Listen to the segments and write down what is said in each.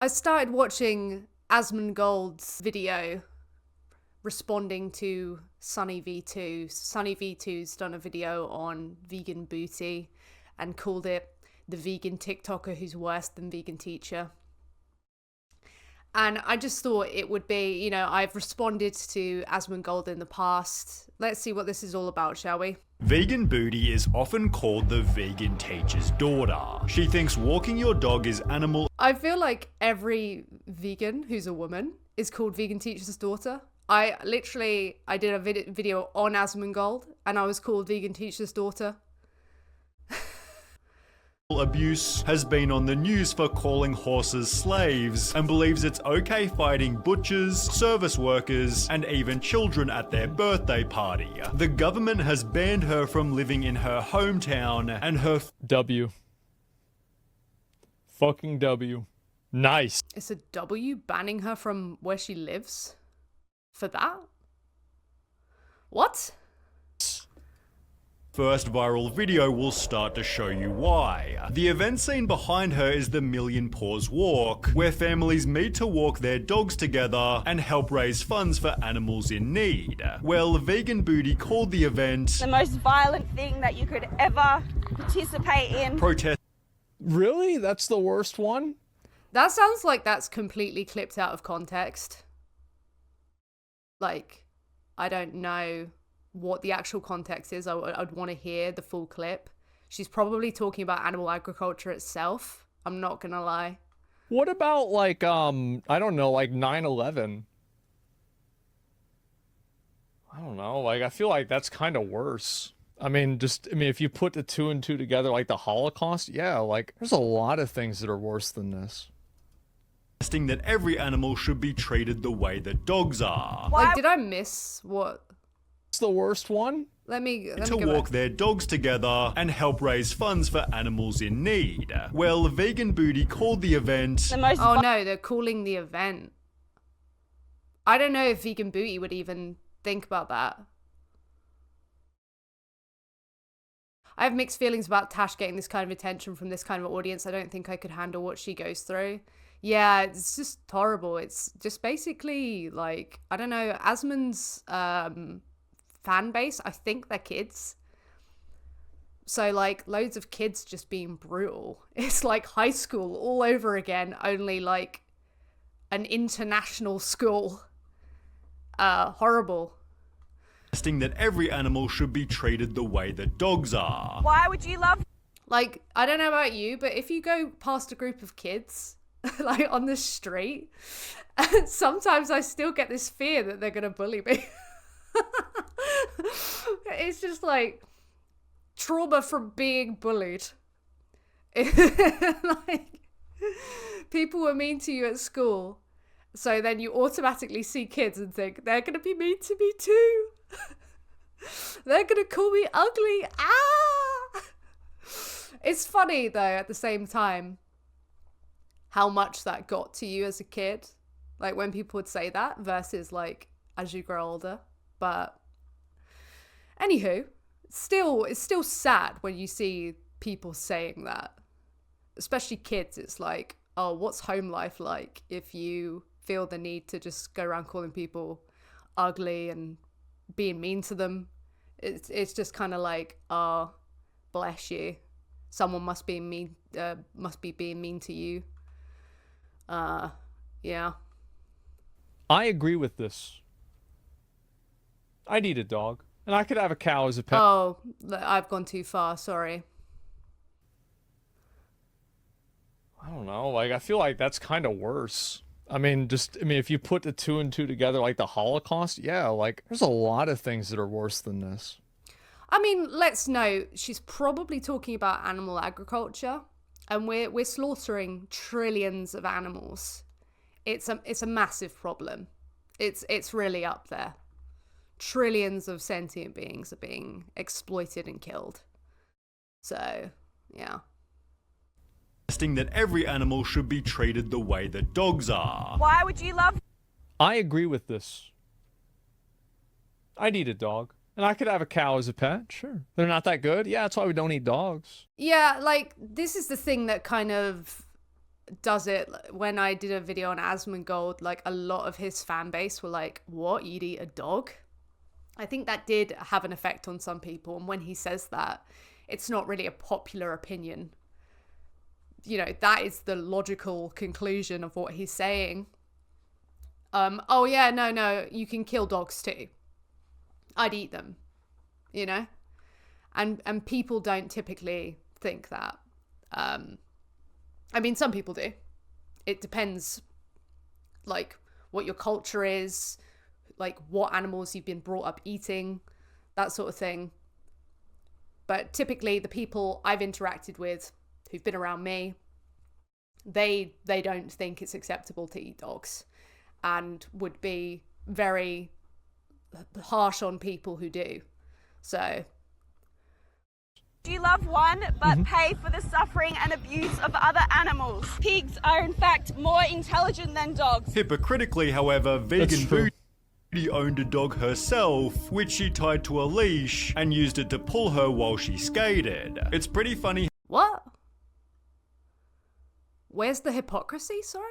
I started watching Asmongold's video responding to Sunny V2. Sunny V2's done a video on V-Gan Booty and called it the vegan TikToker who's worse than vegan teacher. And I just thought it would be, you know, I've responded to Asmongold in the past. Let's see what this is all about, shall we? V-Gan Booty is often called the vegan teacher's daughter. She thinks walking your dog is animal. I feel like every vegan who's a woman is called vegan teacher's daughter. I did a video on Asmongold and I was called vegan teacher's daughter. Abuse has been on the news for calling horses slaves and believes it's okay fighting butchers, service workers, and even children at their birthday party. The government has banned her from living in her hometown and her W. Fucking W. Nice. It's a W banning her from where she lives? For that? What? first viral video will start to show you why. The event scene behind her is the Million Paws Walk, where families meet to walk their dogs together and help raise funds for animals in need. Well, V-Gan Booty called the event the most violent thing that you could ever participate in. Protest. Really? That's the worst one? That sounds like that's completely clipped out of context. Like, I don't know what the actual context is. I'd want to hear the full clip. She's probably talking about animal agriculture itself. I'm not gonna lie. What about, like, I don't know, like 9/11? I don't know, like, I feel like that's kind of worse. I mean, if you put the two and two together, like the Holocaust, yeah, like, there's a lot of things that are worse than this. Suggesting that every animal should be treated the way that dogs are. Like, did I miss what? It's the worst one? Let me to go walk back. their dogs together and help raise funds for animals in need. Well, V-Gan Booty called the event The most Oh no, they're calling the event. I don't know if V-Gan Booty would even think about that. I have mixed feelings about Tash getting this kind of attention from this kind of audience. I don't think I could handle what she goes through. Yeah, it's just horrible. It's just basically like, I don't know, Asmon's fan base, I think they're kids. So like loads of kids just being brutal. It's like high school all over again, only like an international school. Horrible. suggesting that every animal should be treated the way that dogs are. Why would you love Like, I don't know about you, but if you go past a group of kids, like on the street, and sometimes I still get this fear that they're gonna bully me. It's just like trauma from being bullied. Like, people were mean to you at school, so then you automatically see kids and think they're gonna be mean to me too. They're gonna call me ugly. Ah! It's funny though at the same time how much that got to you as a kid, like when people would say that versus like as you grow older. But anywho, it's still sad when you see people saying that, especially kids. It's like, oh, what's home life like if you feel the need to just go around calling people ugly and being mean to them? It's just kind of like, oh, bless you, someone must be being mean to you. Yeah. I agree with this. I need a dog. And I could have a cow as a pet. Oh, I've gone too far, sorry. I don't know, like, I feel like that's kind of worse. I mean, if you put the two and two together, like the Holocaust, yeah, like, there's a lot of things that are worse than this. I mean, let's note, she's probably talking about animal agriculture, and we're slaughtering trillions of animals. It's a massive problem. It's really up there. Trillions of sentient beings are being exploited and killed. So, yeah. Suggesting that every animal should be treated the way that dogs are. why would you love I agree with this. I need a dog. And I could have a cow as a pet, sure. They're not that good. Yeah, that's why we don't eat dogs. Yeah, like, this is the thing that kind of does it. When I did a video on Asmongold, like a lot of his fan base were like, what, you'd eat a dog? I think that did have an effect on some people. And when he says that, it's not really a popular opinion. You know, that is the logical conclusion of what he's saying. Oh yeah, no, you can kill dogs too. I'd eat them, you know? And people don't typically think that. I mean, some people do. It depends, like, what your culture is, like, what animals you've been brought up eating, that sort of thing. But typically, the people I've interacted with who've been around me, they don't think it's acceptable to eat dogs, and would be very harsh on people who do. So... Do you love one, but pay for the suffering and abuse of other animals? Pigs are in fact more intelligent than dogs. Hypocritically, however, V-Gan Booty owned a dog herself, which she tied to a leash and used it to pull her while she skated. It's pretty funny. What? Where's the hypocrisy? Sorry?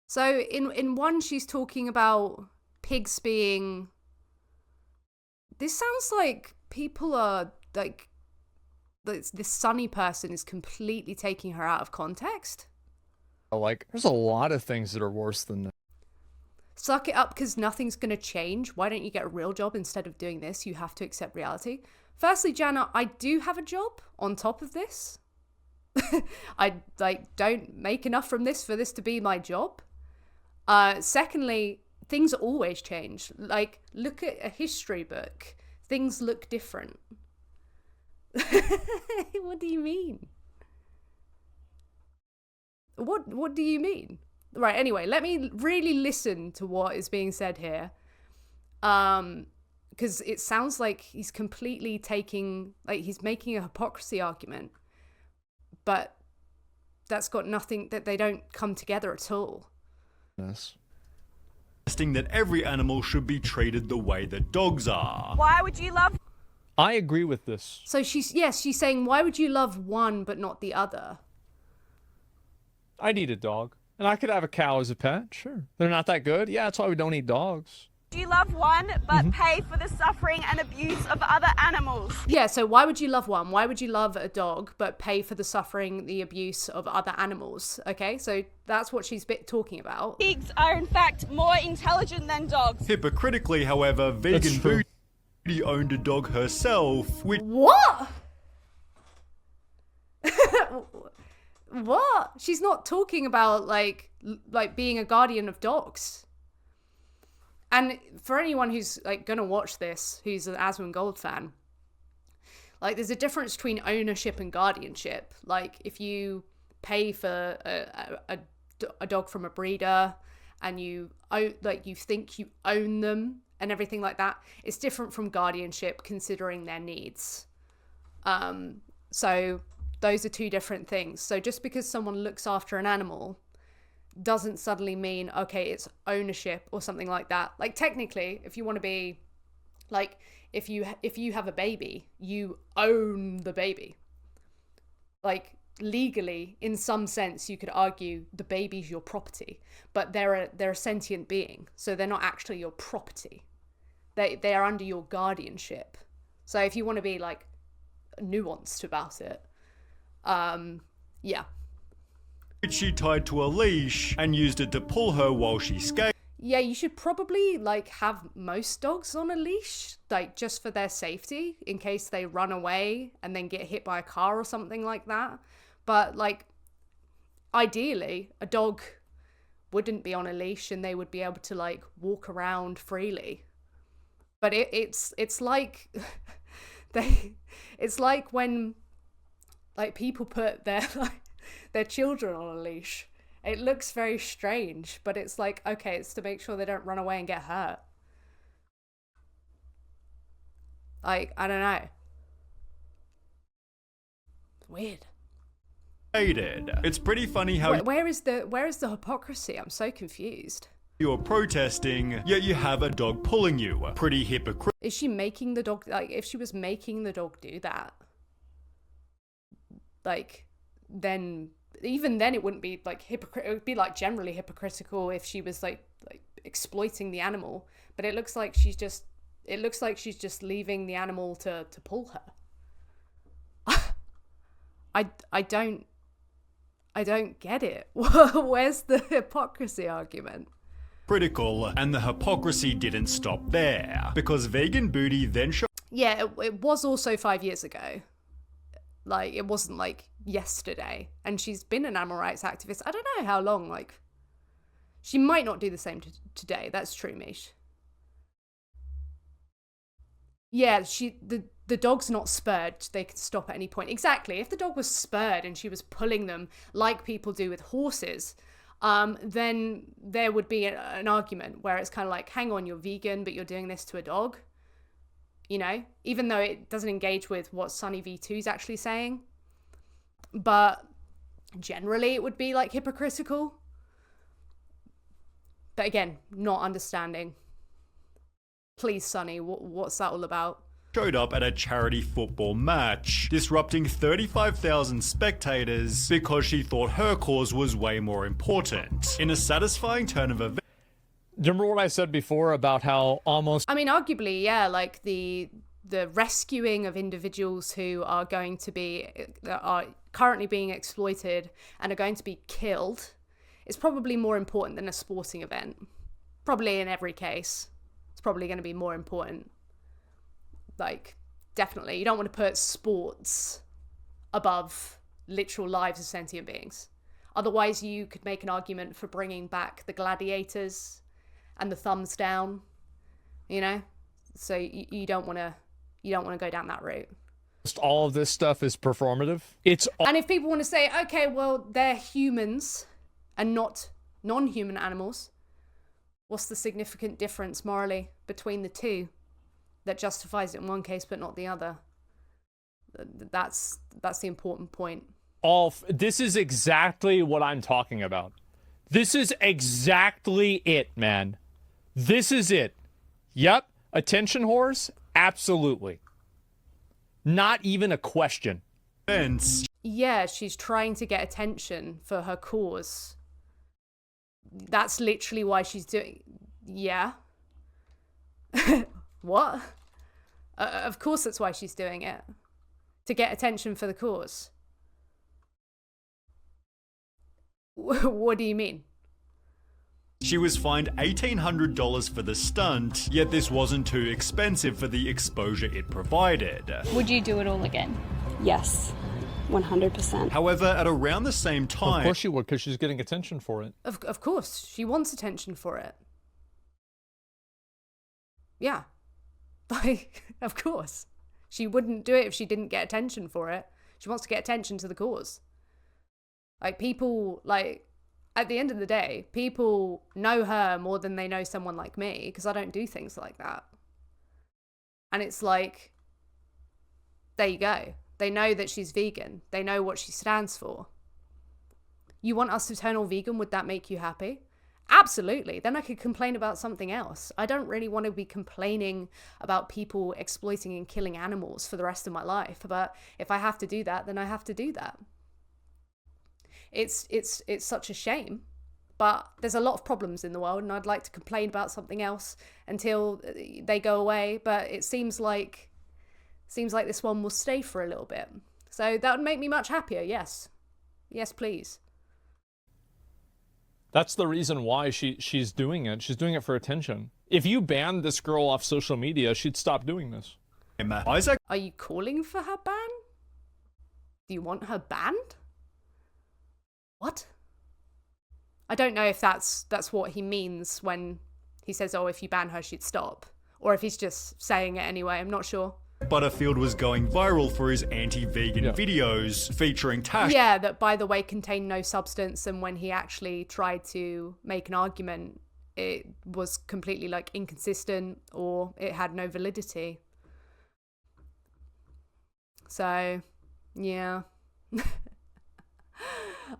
So in one, she's talking about pigs being... This sounds like people are... like this sunny person is completely taking her out of context. Like, there's a lot of things that are worse than that. Suck it up because nothing's going to change. Why don't you get a real job instead of doing this? You have to accept reality. Firstly, Jana, I do have a job on top of this. I don't make enough from this for this to be my job. Secondly, things always change. Like, look at a history book. Things look different. What do you mean? What do you mean? Right, anyway, let me really listen to what is being said here. Because it sounds like he's completely taking, like, he's making a hypocrisy argument. But that's got nothing, that they don't come together at all. Yes. That every animal should be treated the way that dogs are. Why would you love... I agree with this. So she's saying, why would you love one but not the other? I'd eat a dog. And I could have a cow as a pet, sure. They're not that good. Yeah, that's why we don't eat dogs. Do you love one, but pay for the suffering and abuse of other animals? Yeah, so why would you love one? Why would you love a dog, but pay for the suffering, the abuse of other animals? Okay, so that's what she's talking about. Pigs are in fact more intelligent than dogs. Hypocritically, however, V-Gan Booty owned a dog herself, which... What? What? She's not talking about, like being a guardian of dogs. And for anyone who's, like, gonna watch this, who's an Asmongold fan, like, there's a difference between ownership and guardianship. Like, if you pay for a dog from a breeder and you think you own them and everything like that, it's different from guardianship, considering their needs. So those are two different things. So just because someone looks after an animal doesn't suddenly mean, okay, it's ownership or something like that. Like, technically, if you want to be, like, if you have a baby, you own the baby. Like, legally, in some sense, you could argue the baby's your property, but they're a sentient being, so they're not actually your property. They are under your guardianship. So if you want to be, like, nuanced about it, yeah. which she tied to a leash and used it to pull her while she skated. Yeah, you should probably, like, have most dogs on a leash, like, just for their safety, in case they run away and then get hit by a car or something like that. But, like, ideally, a dog wouldn't be on a leash and they would be able to, like, walk around freely. But it's like, it's like when, like, people put their children on a leash. It looks very strange, but it's like, okay, it's to make sure they don't run away and get hurt. Like, I don't know. Weird. It's pretty funny how Where is the hypocrisy? I'm so confused. you're protesting, yet you have a dog pulling you. Pretty hypocritical. Is she making the dog, like, if she was making the dog do that, like, then even then it wouldn't be like it would be like generally hypocritical if she was like exploiting the animal, but it looks like she's just leaving the animal to pull her. I don't get it. Where's the hypocrisy argument? Critical, and the hypocrisy didn't stop there, because V-Gan Booty then showed Yeah, it was also 5 years ago. Like, it wasn't like yesterday. And she's been an animal rights activist. I don't know how long, like, she might not do the same today. That's true, Mish. Yeah, the dog's not spurred. They could stop at any point. Exactly. If the dog was spurred and she was pulling them like people do with horses, then there would be an argument where it's kind of like, hang on, you're vegan, but you're doing this to a dog. You know, even though it doesn't engage with what Sunny V2 is actually saying. But generally it would be like hypocritical. But again, not understanding. Please, Sunny, what's that all about? Showed up at a charity football match, disrupting 35,000 spectators because she thought her cause was way more important. In a satisfying turn of events. Remember what I said before about how almost... I mean, arguably, yeah, like the rescuing of individuals who are currently being exploited and are going to be killed is probably more important than a sporting event. Probably in every case. It's probably going to be more important. Like, definitely. You don't want to put sports above literal lives of sentient beings. Otherwise, you could make an argument for bringing back the gladiators and the thumbs down, you know? So you don't want to go down that route. all of this stuff is performative. And if people want to say, okay, well, they're humans and not non-human animals, what's the significant difference morally between the two that justifies it in one case but not the other? That's the important point. This is exactly what I'm talking about. This is exactly it, man. This is it. Yep. Attention whores? Absolutely. Not even a question. Yeah, she's trying to get attention for her cause. That's literally why she's doing... Yeah. What? Of course that's why she's doing it. To get attention for the cause. What do you mean? She was fined $1,800 for the stunt, yet this wasn't too expensive for the exposure it provided. Would you do it all again? Yes, 100%. However, at around the same time... Of course she would, because she's getting attention for it. Of course, she wants attention for it. Yeah. Like, of course. She wouldn't do it if she didn't get attention for it. She wants to get attention to the cause. Like, people, like, at the end of the day, people know her more than they know someone like me, because I don't do things like that. And it's like, there you go. They know that she's vegan. They know what she stands for. You want us to turn all vegan? Would that make you happy? Absolutely. Then I could complain about something else. I don't really want to be complaining about people exploiting and killing animals for the rest of my life. But if I have to do that, then I have to do that. It's such a shame, but there's a lot of problems in the world, and I'd like to complain about something else until they go away. But it seems like this one will stay for a little bit, so that would make me much happier. Yes, please. That's the reason why she's doing it. She's doing it for attention. If you banned this girl off social media, she'd stop doing this. Isaac, are you calling for her ban? Do you want her banned? What? I don't know if that's what he means when he says, oh, if you ban her, she'd stop. Or if he's just saying it anyway, I'm not sure. Butterfield was going viral for his anti-vegan videos featuring Tash. Yeah, that, by the way, contained no substance, and when he actually tried to make an argument, it was completely, like, inconsistent, or it had no validity. So, yeah.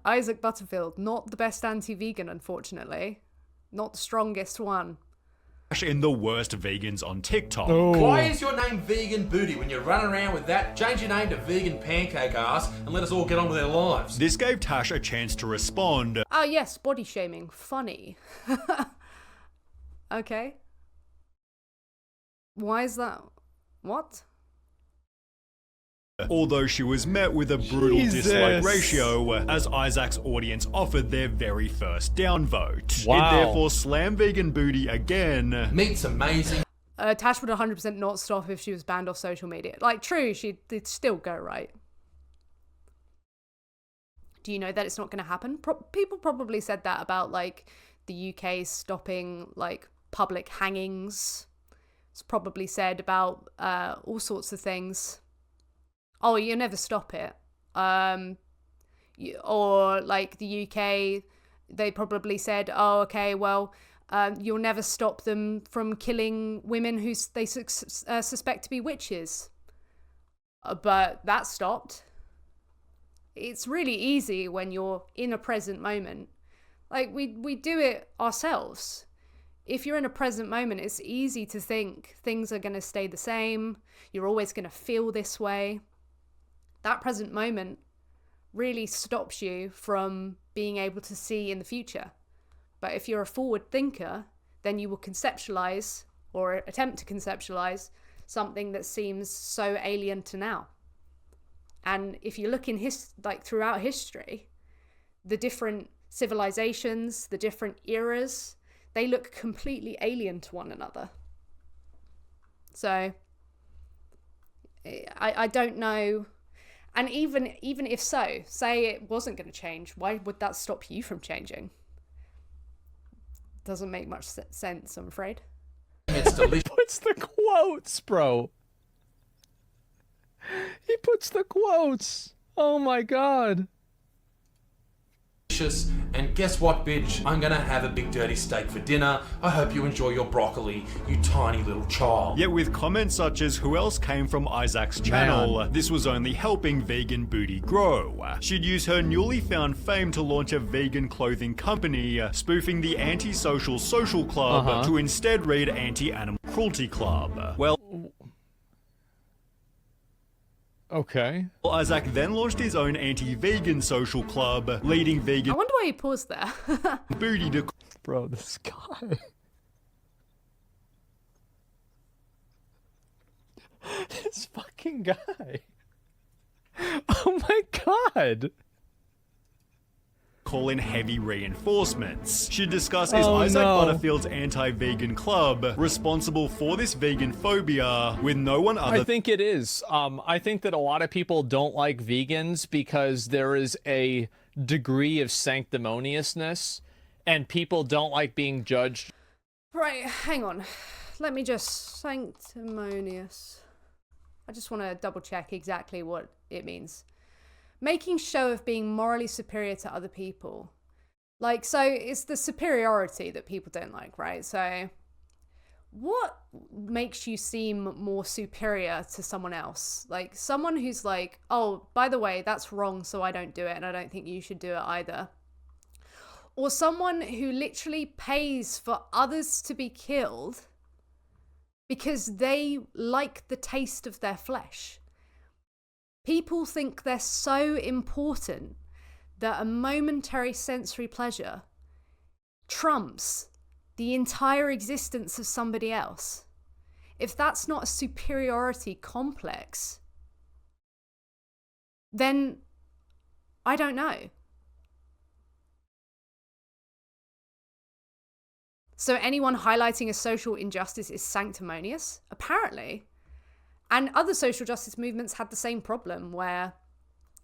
Isaac Butterfield, not the best anti-vegan, unfortunately. Not the strongest one. in the worst vegans on TikTok. Why is your name V-Gan Booty when you're running around with that? Change your name to Vegan Pancake Ass and let us all get on with our lives. This gave Tash a chance to respond. Oh yes, body shaming. Funny. Okay. Why is that? What? Although she was met with a brutal dislike ratio as Isaac's audience offered their very first downvote. Wow. It therefore slammed Vegan Booty again. Meat's amazing. Tash would 100% not stop if she was banned off social media. Like, true, she'd still go, right? Do you know that it's not going to happen? People probably said that about, like, the UK stopping, like, public hangings. It's probably said about all sorts of things. Oh, you'll never stop it. Or like the UK, they probably said, oh, okay, well, you'll never stop them from killing women who they suspect to be witches. But that stopped. It's really easy when you're in a present moment. Like, we do it ourselves. If you're in a present moment, it's easy to think things are going to stay the same. You're always going to feel this way. That present moment really stops you from being able to see in the future. But if you're a forward thinker, then you will conceptualize or attempt to conceptualize something that seems so alien to now. And if you look in throughout history, the different civilizations, the different eras, they look completely alien to one another. So I don't know. And even if so, say it wasn't going to change, why would that stop you from changing? Doesn't make much sense, I'm afraid. It's delicious. Puts the quotes, bro. He puts the quotes. Oh my god. And guess what, bitch? I'm gonna have a big dirty steak for dinner. I hope you enjoy your broccoli, you tiny little child. Yet with comments such as who else came from Isaac's channel, this was only helping Vegan Booty grow. She'd use her newly found fame to launch a vegan clothing company, spoofing the anti-social social club to instead read anti-animal cruelty club. Well, okay. Isaac then launched his own anti-vegan social club, leading Vegan I wonder why he paused there. Booty to Bro, this guy. This fucking guy. Oh my god. call in heavy reinforcements. She discussed is Isaac Butterfield's anti-vegan club responsible for this vegan phobia with no one other. I think it is. I think that a lot of people don't like vegans because there is a degree of sanctimoniousness and people don't like being judged. Right, hang on. Let me just... Sanctimonious. I just want to double check exactly what it means. Making show of being morally superior to other people. Like, so it's the superiority that people don't like, right? So what makes you seem more superior to someone else? Like someone who's like, oh, by the way, that's wrong, so I don't do it, and I don't think you should do it either. Or someone who literally pays for others to be killed because they like the taste of their flesh. People think they're so important that a momentary sensory pleasure trumps the entire existence of somebody else. If that's not a superiority complex, then I don't know. So anyone highlighting a social injustice is sanctimonious? Apparently. And other social justice movements had the same problem where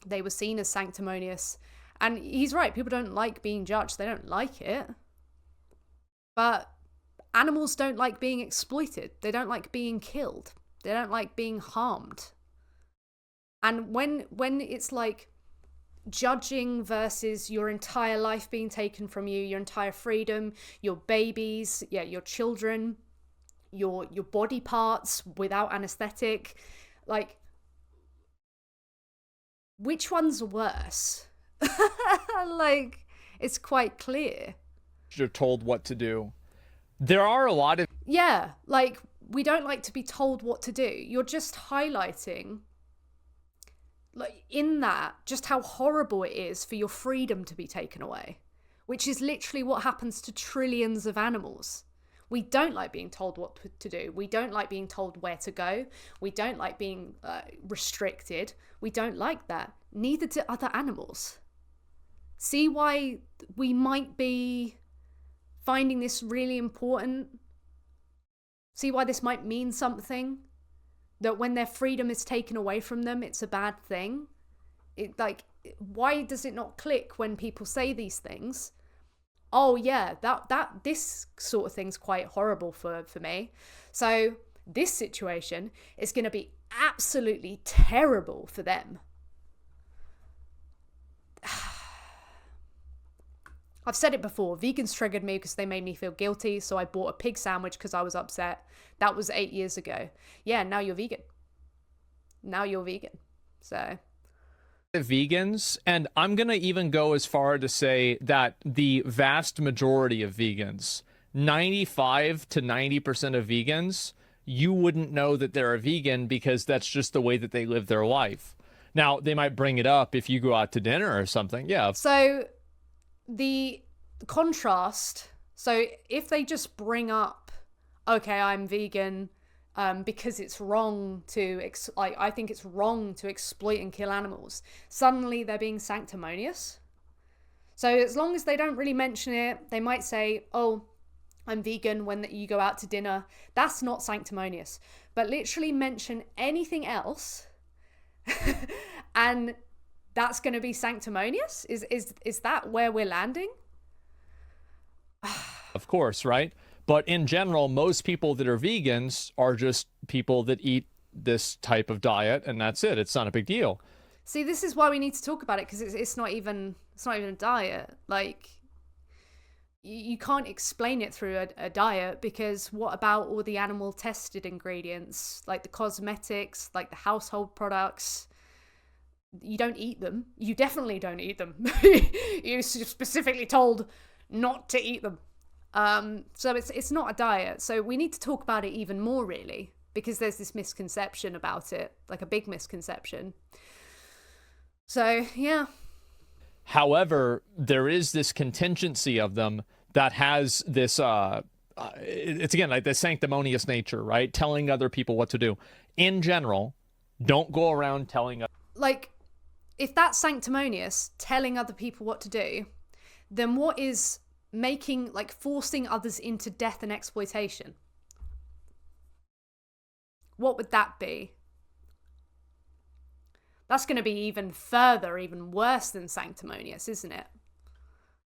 they were seen as sanctimonious. And he's right, people don't like being judged. They don't like it. But animals don't like being exploited. They don't like being killed. They don't like being harmed. And when it's like judging versus your entire life being taken from you, your entire freedom, your babies, your children, your body parts without anesthetic, like, which one's worse? Like, it's quite clear. You're told what to do. There are a lot of Yeah, like, we don't like to be told what to do. You're just highlighting, like, in that, just how horrible it is for your freedom to be taken away, which is literally what happens to trillions of animals. We don't like being told what to do. We don't like being told where to go. We don't like being restricted. We don't like that. Neither do other animals. See why we might be finding this really important? See why this might mean something? That when their freedom is taken away from them, it's a bad thing? Why does it not click when people say these things? Oh yeah, this sort of thing's quite horrible for me. So this situation is going to be absolutely terrible for them. I've said it before, vegans triggered me because they made me feel guilty, so I bought a pig sandwich because I was upset. That was 8 years ago. Yeah, now you're vegan. Now you're vegan. So... vegans, and I'm going to even go as far to say that the vast majority of vegans, 95 to 90% of vegans, you wouldn't know that they're a vegan because that's just the way that they live their life. Now, they might bring it up if you go out to dinner or something. Yeah. So the contrast, so if they just bring up, okay, I'm vegan, because it's wrong to, I think it's wrong to exploit and kill animals. Suddenly they're being sanctimonious. So as long as they don't really mention it, they might say, oh, I'm vegan when you go out to dinner. That's not sanctimonious. But literally mention anything else and that's going to be sanctimonious? Is that where we're landing? Of course, right? But in general, most people that are vegans are just people that eat this type of diet, and that's it. It's not a big deal. See, this is why we need to talk about it, because it's not even a diet. Like, you can't explain it through a diet, because what about all the animal tested ingredients, like the cosmetics, like the household products? You don't eat them. You definitely don't eat them. You're specifically told not to eat them. So it's not a diet. So we need to talk about it even more, really, because there's this misconception about it, like a big misconception. So, yeah. However, there is this contingency of them that has this, it's again, like the sanctimonious nature, right? Telling other people what to do. In general, don't go around telling... Like, if that's sanctimonious, telling other people what to do, then what is forcing others into death and exploitation? What would that be? That's going to be even worse than sanctimonious, isn't it?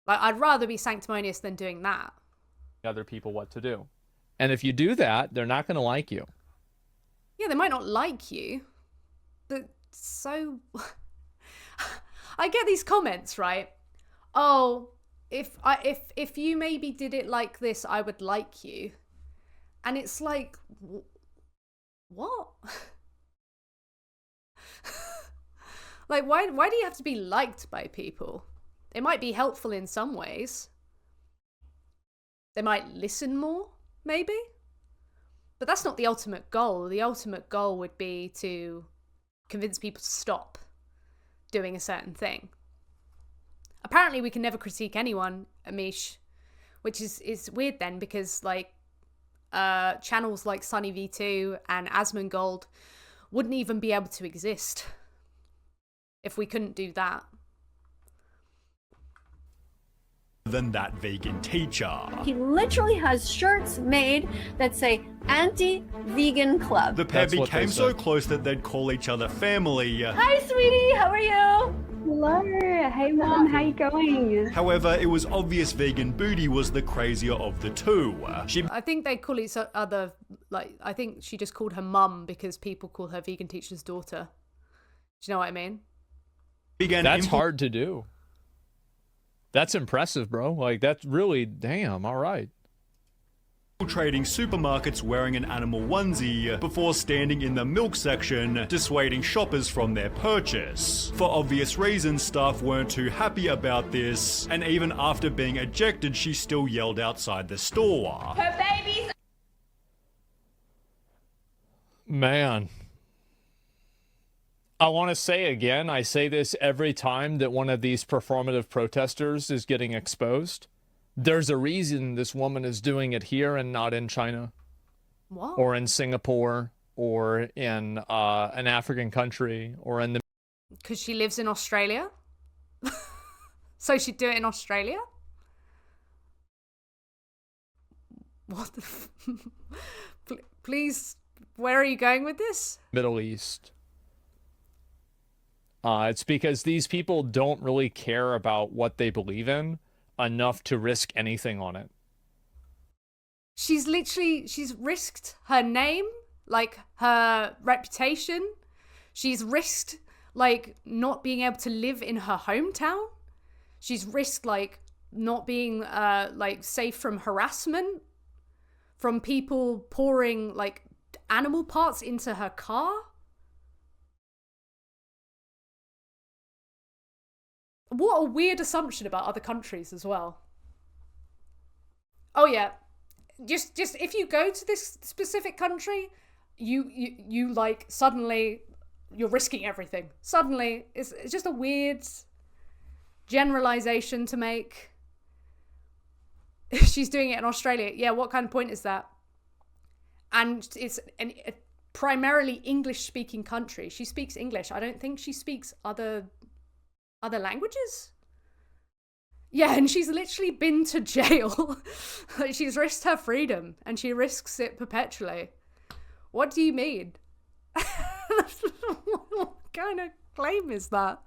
Like, I'd rather be sanctimonious than doing that. Other people what to do. And if you do that, they're not going to like you. Yeah, they might not like you, but so... I get these comments, right? Oh, if you maybe did it like this, I would like you. And it's like, what? Like, why do you have to be liked by people? It might be helpful in some ways. They might listen more, maybe. But that's not the ultimate goal. The ultimate goal would be to convince people to stop doing a certain thing. Apparently we can never critique anyone, Amish, which is weird then, because like channels like Sunny V2 and Asmongold wouldn't even be able to exist if we couldn't do that. Than that vegan teacher. He literally has shirts made that say anti-vegan club. The pair That's what they became so said. close that they'd call each other family. Hi, sweetie, how are you? Hello, hey mom, how you going? However, it was obvious Vegan Booty was the crazier of the two. She I think they call each other, like, I think she just called her mum because people call her vegan teacher's daughter. Do you know what I mean? began That's impl- hard to do. That's impressive, bro. Like, that's really, damn, all right. trading supermarkets wearing an animal onesie before standing in the milk section dissuading shoppers from their purchase. For obvious reasons, staff weren't too happy about this, and even after being ejected, she still yelled outside the store. Her babies. Man. I want to say again, I say this every time that one of these performative protesters is getting exposed. There's a reason this woman is doing it here and not in China. What? Or in Singapore, or in an African country, or in the... Because she lives in Australia? So she'd do it in Australia? What the Please, where are you going with this? Middle East. It's because these people don't really care about what they believe in enough to risk anything on it. She's risked her name, like her reputation. She's risked like not being able to live in her hometown. She's risked like not being like safe from harassment, from people pouring like animal parts into her car. What a weird assumption about other countries as well. Oh yeah, just if you go to this specific country, you like suddenly you're risking everything. Suddenly, it's just a weird generalization to make. She's doing it in Australia. Yeah, what kind of point is that? And it's a primarily English-speaking country. She speaks English. I don't think she speaks other languages. Yeah, and she's literally been to jail. She's risked her freedom, and she risks it perpetually. What do you mean? What kind of claim is that?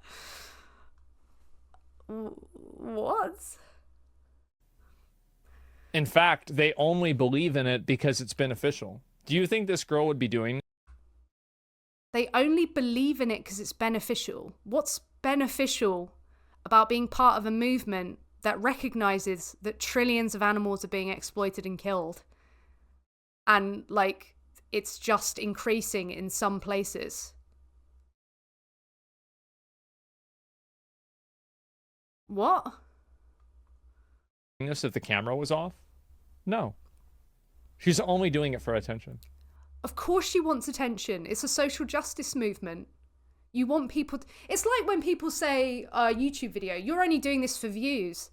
What? In fact, they only believe in it because it's beneficial. Do you think this girl would be doing? They only believe in it because it's beneficial. What's beneficial about being part of a movement that recognizes that trillions of animals are being exploited and killed? And like, it's just increasing in some places. What? This if the camera was off? No. She's only doing it for attention. Of course she wants attention. It's a social justice movement. You want people... It's like when people say, YouTube video, you're only doing this for views.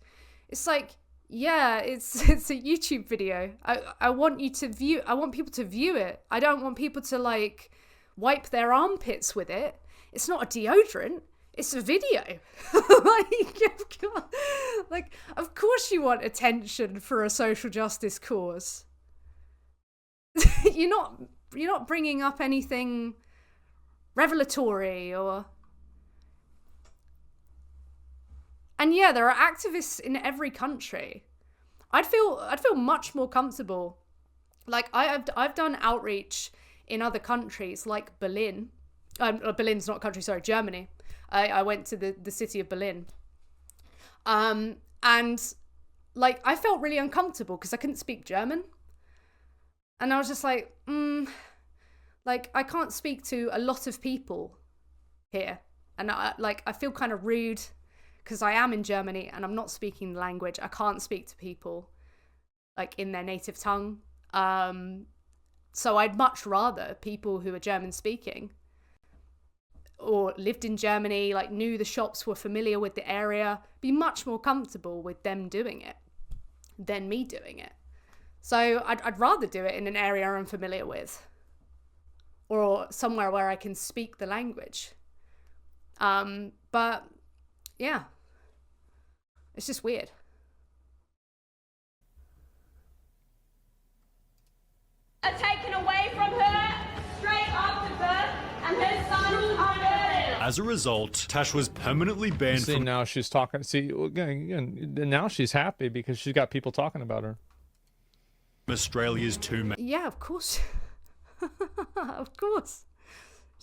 It's like, yeah, it's a YouTube video. I want you to view... I want people to view it. I don't want people to, like, wipe their armpits with it. It's not a deodorant. It's a video. like, of course you want attention for a social justice cause. You're not bringing up anything revelatory or... And yeah, there are activists in every country. I'd feel much more comfortable. Like I've done outreach in other countries like Berlin. Berlin's not a country, sorry, Germany. I went to the city of Berlin. And like I felt really uncomfortable because I couldn't speak German. And I was just like, like I can't speak to a lot of people here. And I feel kind of rude because I am in Germany and I'm not speaking the language. I can't speak to people like in their native tongue. So I'd much rather people who are German speaking or lived in Germany, like knew the shops, were familiar with the area, be much more comfortable with them doing it than me doing it. So I'd rather do it in an area I'm familiar with or somewhere where I can speak the language. But yeah, it's just weird. Are taken away from her straight after birth, and her sons are murdered. As a result, Tash was permanently banned See, from now she's talking. See, again, now she's happy because she's got people talking about her. Australia's two Yeah, of course. Of course.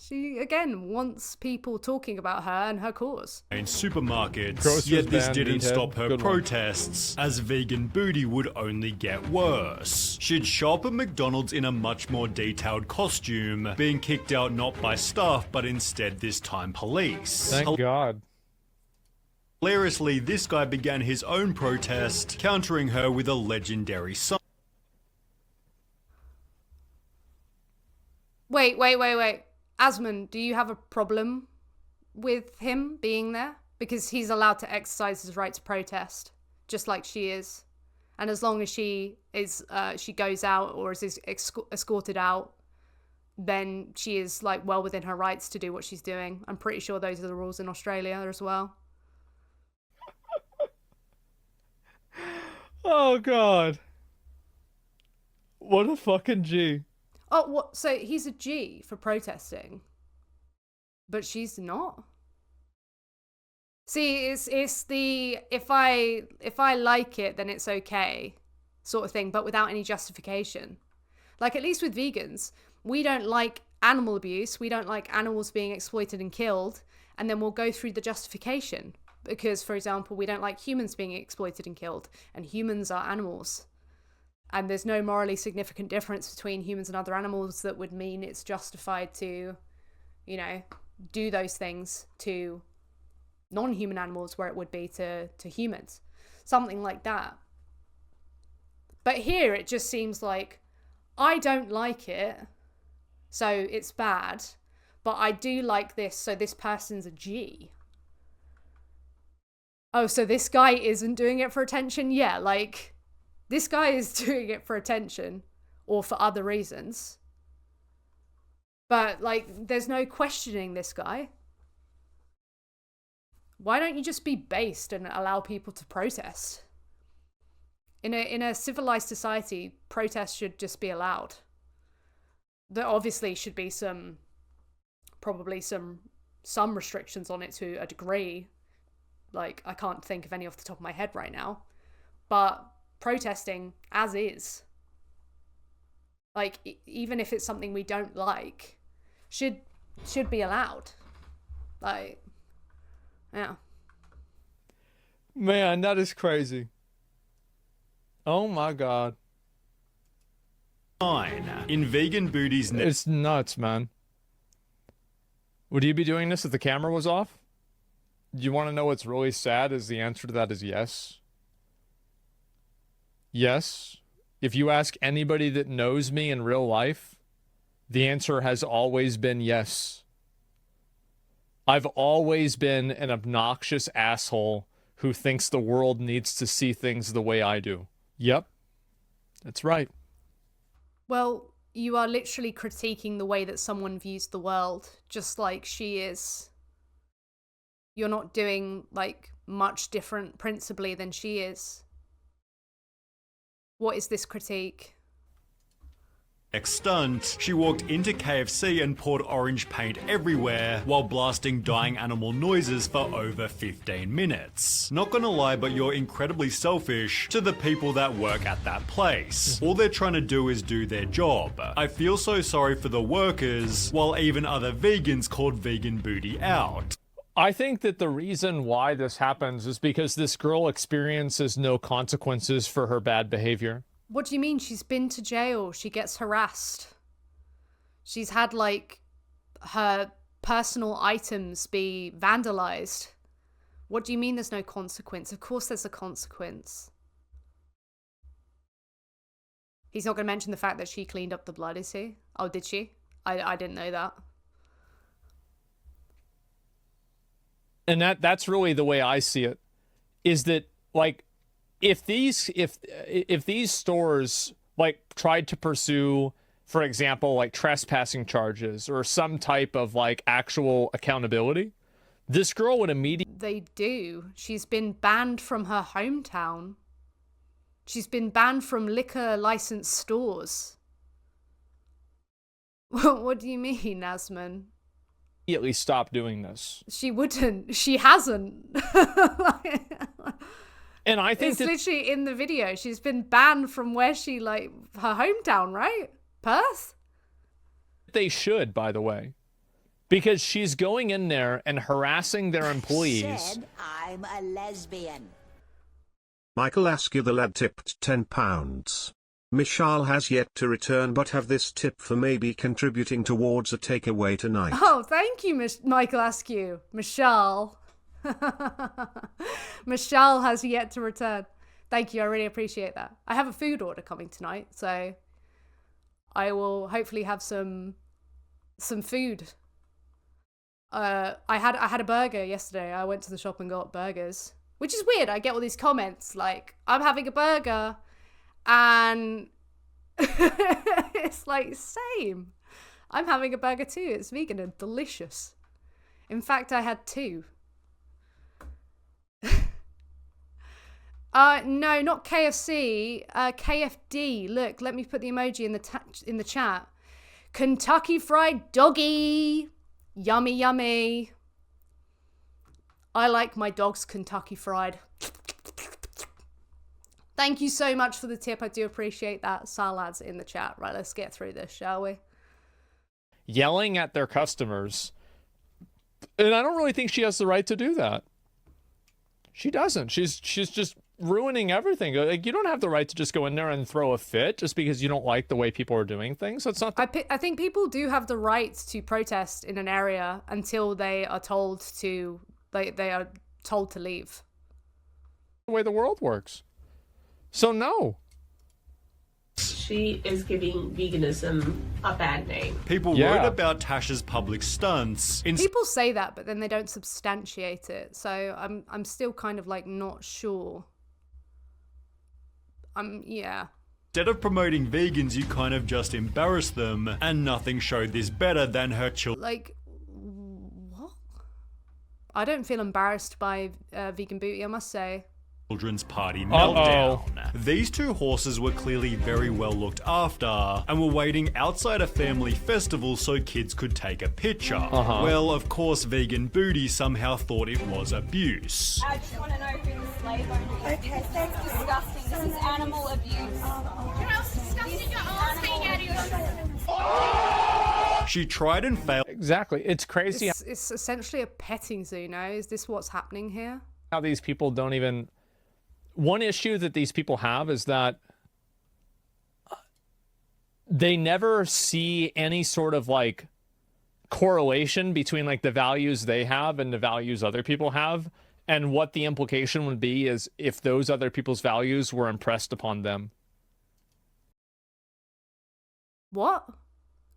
She, again, wants people talking about her and her cause. In supermarkets, Groceries yet this ban, didn't meathead. stop her Good one. protests, as V-Gan Booty would only get worse. She'd show up at McDonald's in a much more detailed costume, being kicked out not by staff, but instead this time police. Thank God. Hilariously, this guy began his own protest, countering her with a legendary song. Wait. Asmon, do you have a problem with him being there? Because he's allowed to exercise his right to protest, just like she is. And as long as she goes out or is escorted out, then she is like well within her rights to do what she's doing. I'm pretty sure those are the rules in Australia as well. Oh God. What a fucking G. Oh, what? So he's a G for protesting, but she's not. See, it's the if I like it, then it's okay, sort of thing, but without any justification. Like, at least with vegans, we don't like animal abuse, we don't like animals being exploited and killed, and then we'll go through the justification. Because, for example, we don't like humans being exploited and killed, and humans are animals. And there's no morally significant difference between humans and other animals that would mean it's justified to, you know, do those things to non-human animals where it would be to humans. Something like that. But here it just seems like, I don't like it, so it's bad, but I do like this, so this person's a G. Oh, so this guy isn't doing it for attention? Yeah, like... This guy is doing it for attention or for other reasons. But, like, there's no questioning this guy. Why don't you just be based and allow people to protest? In a civilized society, protest should just be allowed. There obviously should be probably some restrictions on it to a degree. Like, I can't think of any off the top of my head right now. But protesting as is, like, even if it's something we don't like, should be allowed. Like, yeah. Man, that is crazy. Oh my God. In V-Gan Booty's It's nuts, man. Would you be doing this if the camera was off? Do you want to know what's really sad? Is the answer to that is yes. Yes. If you ask anybody that knows me in real life, the answer has always been yes. I've always been an obnoxious asshole who thinks the world needs to see things the way I do. Yep. That's right. Well, you are literally critiquing the way that someone views the world, just like she is. You're not doing, like, much different principally than she is. What is this critique? next stunt, she walked into KFC and poured orange paint everywhere while blasting dying animal noises for over 15 minutes. Not gonna lie, but you're incredibly selfish to the people that work at that place. All they're trying to do is do their job. I feel so sorry for the workers, while even other vegans called V-Gan Booty out. I think that the reason why this happens is because this girl experiences no consequences for her bad behavior. What do you mean? She's been to jail. She gets harassed. She's had, like, her personal items be vandalized. What do you mean there's no consequence? Of course there's a consequence. He's not going to mention the fact that she cleaned up the blood, is he? Oh, did she? I didn't know that. And that's really the way I see it, is that, like, if these stores, like, tried to pursue, for example, like trespassing charges or some type of, like, actual accountability, this girl would immediately... They do. She's been banned from her hometown. She's been banned from liquor licensed stores. What do you mean, Asmon? Immediately stop doing this. She wouldn't. She hasn't. And I think it's literally in the video. She's been banned from where she, like, her hometown, right? Perth? they should, by the way. because she's going in there and harassing their employees. Said I'm a lesbian. Michael Askew the lad tipped £10. Michelle has yet to return but have this tip for maybe contributing towards a takeaway tonight. Oh, thank you, Michael Askew. Michelle. Michelle has yet to return. Thank you, I really appreciate that. I have a food order coming tonight, so I will hopefully have some food. I had a burger yesterday. I went to the shop and got burgers, which is weird. I get all these comments like, I'm having a burger, and it's like, same. I'm having a burger too. It's vegan and delicious. In fact, I had 2. No, not KFC. KFD. Look, let me put the emoji in the chat. Kentucky Fried Doggy. Yummy, yummy. I like my dogs Kentucky Fried. Thank you so much for the tip. I do appreciate that. Salad's in the chat. Right, let's get through this, shall we? Yelling at their customers. And I don't really think she has the right to do that. She doesn't. She's just ruining everything. Like, you don't have the right to just go in there and throw a fit just because you don't like the way people are doing things. That's not. I think people do have the right to protest in an area until they are told to. They are told to leave. The way the world works. So no. She is giving veganism a bad name. People wrote about Tasha's public stunts. People say that, but then they don't substantiate it. So I'm still kind of like not sure. Yeah. Instead of promoting vegans, you kind of just embarrassed them, and nothing showed this better than her children. Like, what? I don't feel embarrassed by Vegan Booty, I must say. Children's party meltdown. These 2 horses were clearly very well looked after and were waiting outside a family festival so kids could take a picture. Well, of course, Vegan Booty somehow thought it was abuse. I just want to know who the slave owner is. Okay, that's disgusting. This is animal abuse. You know how disgusting your arms hanging out of your... She tried and failed. Exactly. It's crazy. It's essentially a petting zoo now. Is this what's happening here? How these people don't even... One issue that these people have is that they never see any sort of like correlation between like the values they have and the values other people have, and what the implication would be is if those other people's values were impressed upon them. What?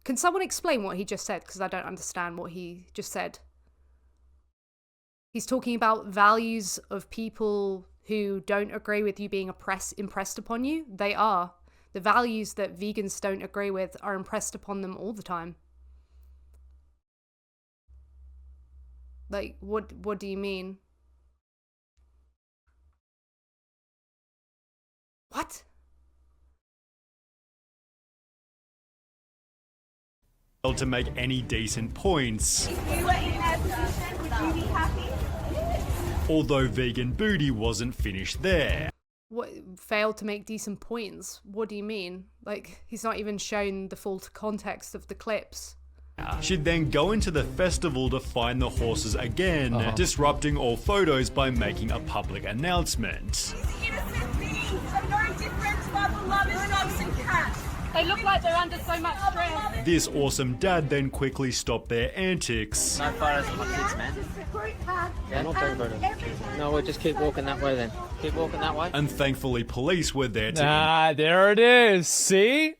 Can someone explain what he just said? Because I don't understand what he just said. He's talking about values of people who don't agree with you being impressed upon you. They are. The values that vegans don't agree with are impressed upon them all the time. Like, what do you mean? What? To make any decent points. If you were in their position, would you be happy? Although Vegan Booty wasn't finished there. What, failed to make decent points? What do you mean? Like, he's not even shown the full context of the clips. She'd then go into the festival to find the horses again, disrupting all photos by making a public announcement. These innocent beings are no different to our beloved dogs and cats. They look like they're under so much stress. This awesome dad then quickly stopped their antics. No photos of my kids, man. Yeah, not take photos. No, we'll just keep walking that way then. Keep walking that way. And thankfully police were there to... there it is. See?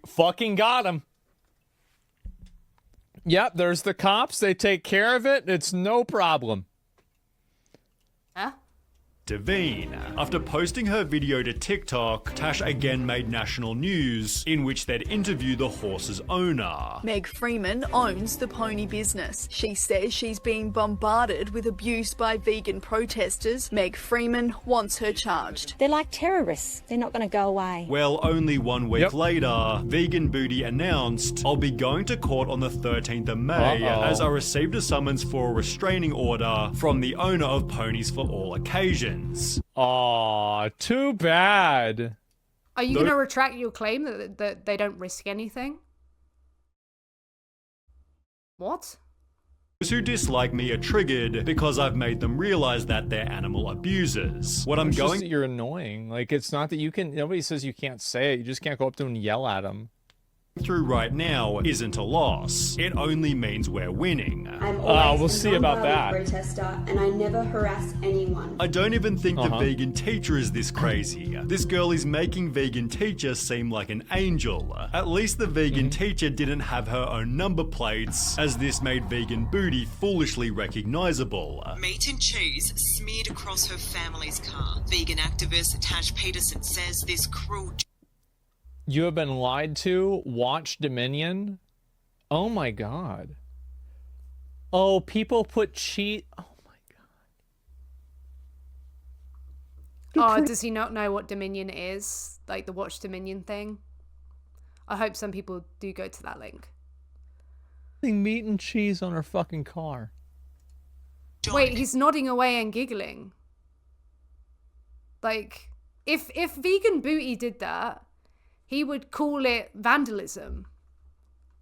Fucking got him. Yep, there's the cops. They take care of it. It's no problem. Huh? Devine. After posting her video to TikTok, Tash again made national news, in which they'd interview the horse's owner. Meg Freeman owns the pony business. She says she's being bombarded with abuse by vegan protesters. Meg Freeman wants her charged. They're like terrorists. They're not going to go away. Well, only 1 week later, Vegan Booty announced, "I'll be going to court on the 13th of May as I received a summons for a restraining order from the owner of Ponies for All Occasions." Aw, too bad. Are you going to retract your claim that they don't risk anything? What? Those who dislike me are triggered because I've made them realize that they're animal abusers. What I'm It's just going that you're annoying. Like, it's not that you can, nobody says you can't say it. You just can't go up to them and yell at them. through right now isn't a loss. It only means we're winning. We'll see about that. Protester, and I never harass anyone. I don't even think the vegan teacher is this crazy. This girl is making vegan teacher seem like an angel. At least the vegan teacher didn't have her own number plates, as this made vegan booty foolishly recognizable. Meat and cheese smeared across her family's car. Vegan activist Tash Peterson says this cruel... You have been lied to. Watch Dominion. Oh my god. Oh, people put cheat. Oh my god. Oh, does he not know what Dominion is? Like the Watch Dominion thing? I hope some people do go to that link. Meat and cheese on her fucking car. Wait, he's nodding away and giggling. Like, if Vegan Booty did that, he would call it vandalism.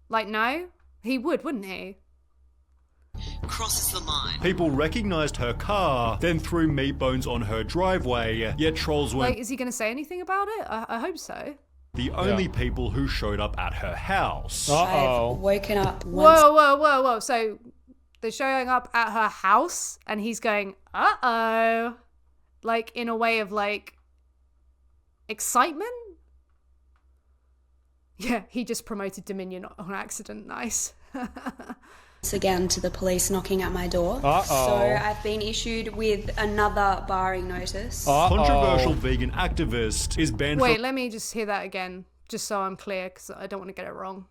Like, no? He would, wouldn't he? Crosses the line. People recognized her car, then threw meat bones on her driveway, yet trolls weren't Like, is he going to say anything about it? I hope so. the only people who showed up at her house. I've woken up once. Whoa. So they're showing up at her house and he's going, uh-oh. Like, in a way of, like, excitement? Yeah, he just promoted Dominion on accident. Nice. Again to the police knocking at my door. So I've been issued with another barring notice. Controversial vegan activist is banned Wait, from let me just hear that again, just so I'm clear, because I don't want to get it wrong.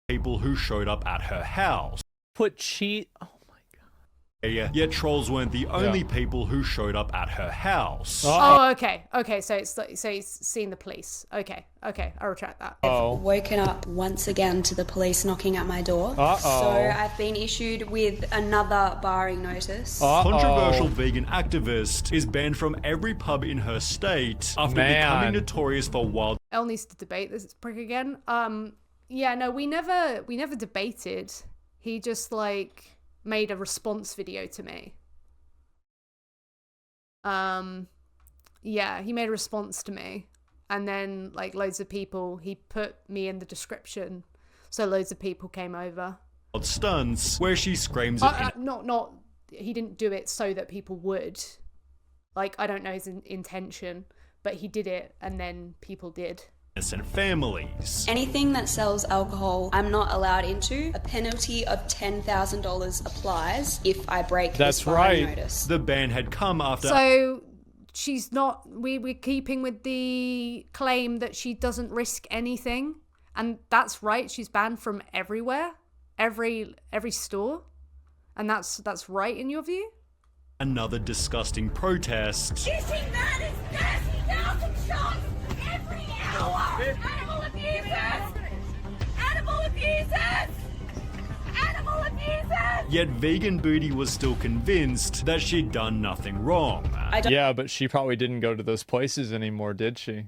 people who showed up at her house. Put cheat. Oh Yet trolls weren't the only people who showed up at her house. Oh, okay. So he's seen the police. Okay. I retract that. I've woken up once again to the police knocking at my door. So I've been issued with another barring notice. Controversial vegan activist is banned from every pub in her state after becoming notorious for wild. Elle needs to debate this prick again. Yeah, no, we never debated. He just like made a response video to me. Yeah, he made a response to me, and then like loads of people, he put me in the description, so loads of people came over. Stunts where she screams Not he didn't do it so that people would, like, I don't know his intention, but he did it and then people did. And families. Anything that sells alcohol, I'm not allowed into. A penalty of $10,000 applies if I break this barring notice. The ban had come after. So she's not. We're keeping with the claim that she doesn't risk anything, and that's right. She's banned from everywhere, every store, and that's right in your view. Another disgusting protest. You think that is 30,000 shots every hour? Animal abusers! Animal abusers! Animal abusers! Yet Vegan Booty was still convinced that she'd done nothing wrong. Yeah, but she probably didn't go to those places anymore, did she?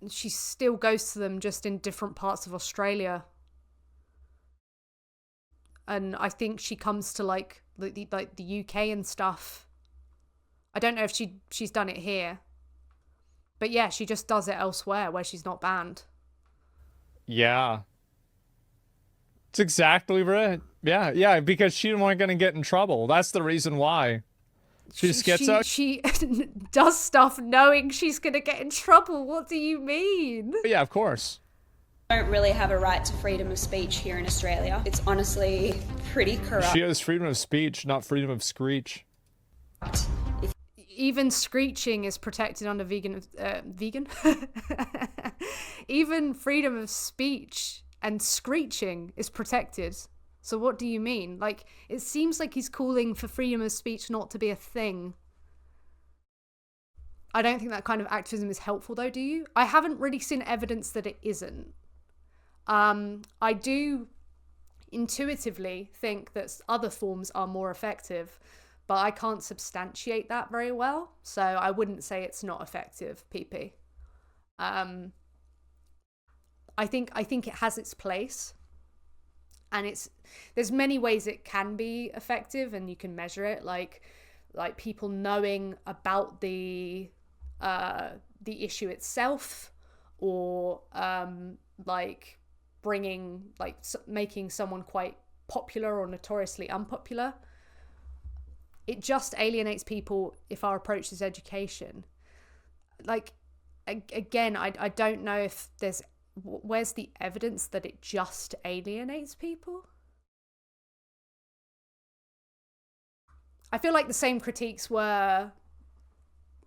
She still goes to them, just in different parts of Australia. And I think she comes to like the UK and stuff. I don't know if she's done it here. But yeah, she just does it elsewhere where she's not banned. Yeah. It's exactly right. Yeah, because she's not going to get in trouble. That's the reason why. She just gets out. She does stuff knowing she's going to get in trouble. What do you mean? Yeah, of course. I don't really have a right to freedom of speech here in Australia. It's honestly pretty corrupt. She has freedom of speech, not freedom of screech. Even screeching is protected under vegan. Even freedom of speech and screeching is protected. So what do you mean? Like, it seems like he's calling for freedom of speech not to be a thing. I don't think that kind of activism is helpful, though, do you? I haven't really seen evidence that it isn't. I do intuitively think that other forms are more effective, but I can't substantiate that very well, so I wouldn't say it's not effective, PP. I think it has its place, And there's many ways it can be effective, and you can measure it, like people knowing about the issue itself, or like making someone quite popular or notoriously unpopular. It just alienates people if our approach is education. Like, again, I don't know if where's the evidence that it just alienates people? I feel like the same critiques were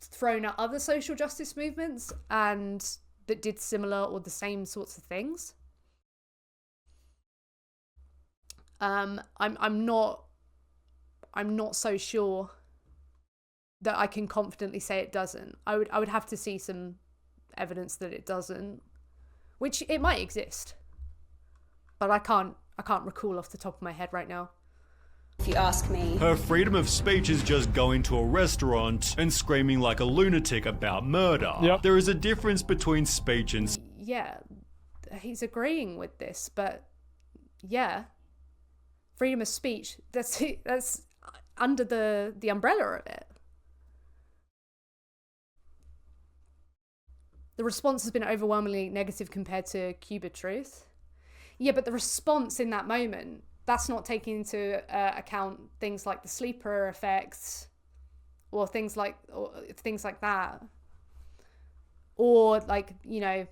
thrown at other social justice movements and that did similar or the same sorts of things. I'm not so sure that I can confidently say it doesn't. I would have to see some evidence that it doesn't, which it might exist, but I can't recall off the top of my head right now. If you ask me. Her freedom of speech is just going to a restaurant and screaming like a lunatic about murder. Yep. There is a difference between speech and... Yeah, he's agreeing with this, but yeah, freedom of speech, that's under the umbrella of it. The response has been overwhelmingly negative compared to Cuba Truth. Yeah, but the response in that moment, that's not taking into account things like the sleeper effects or things like that. Or like, you know,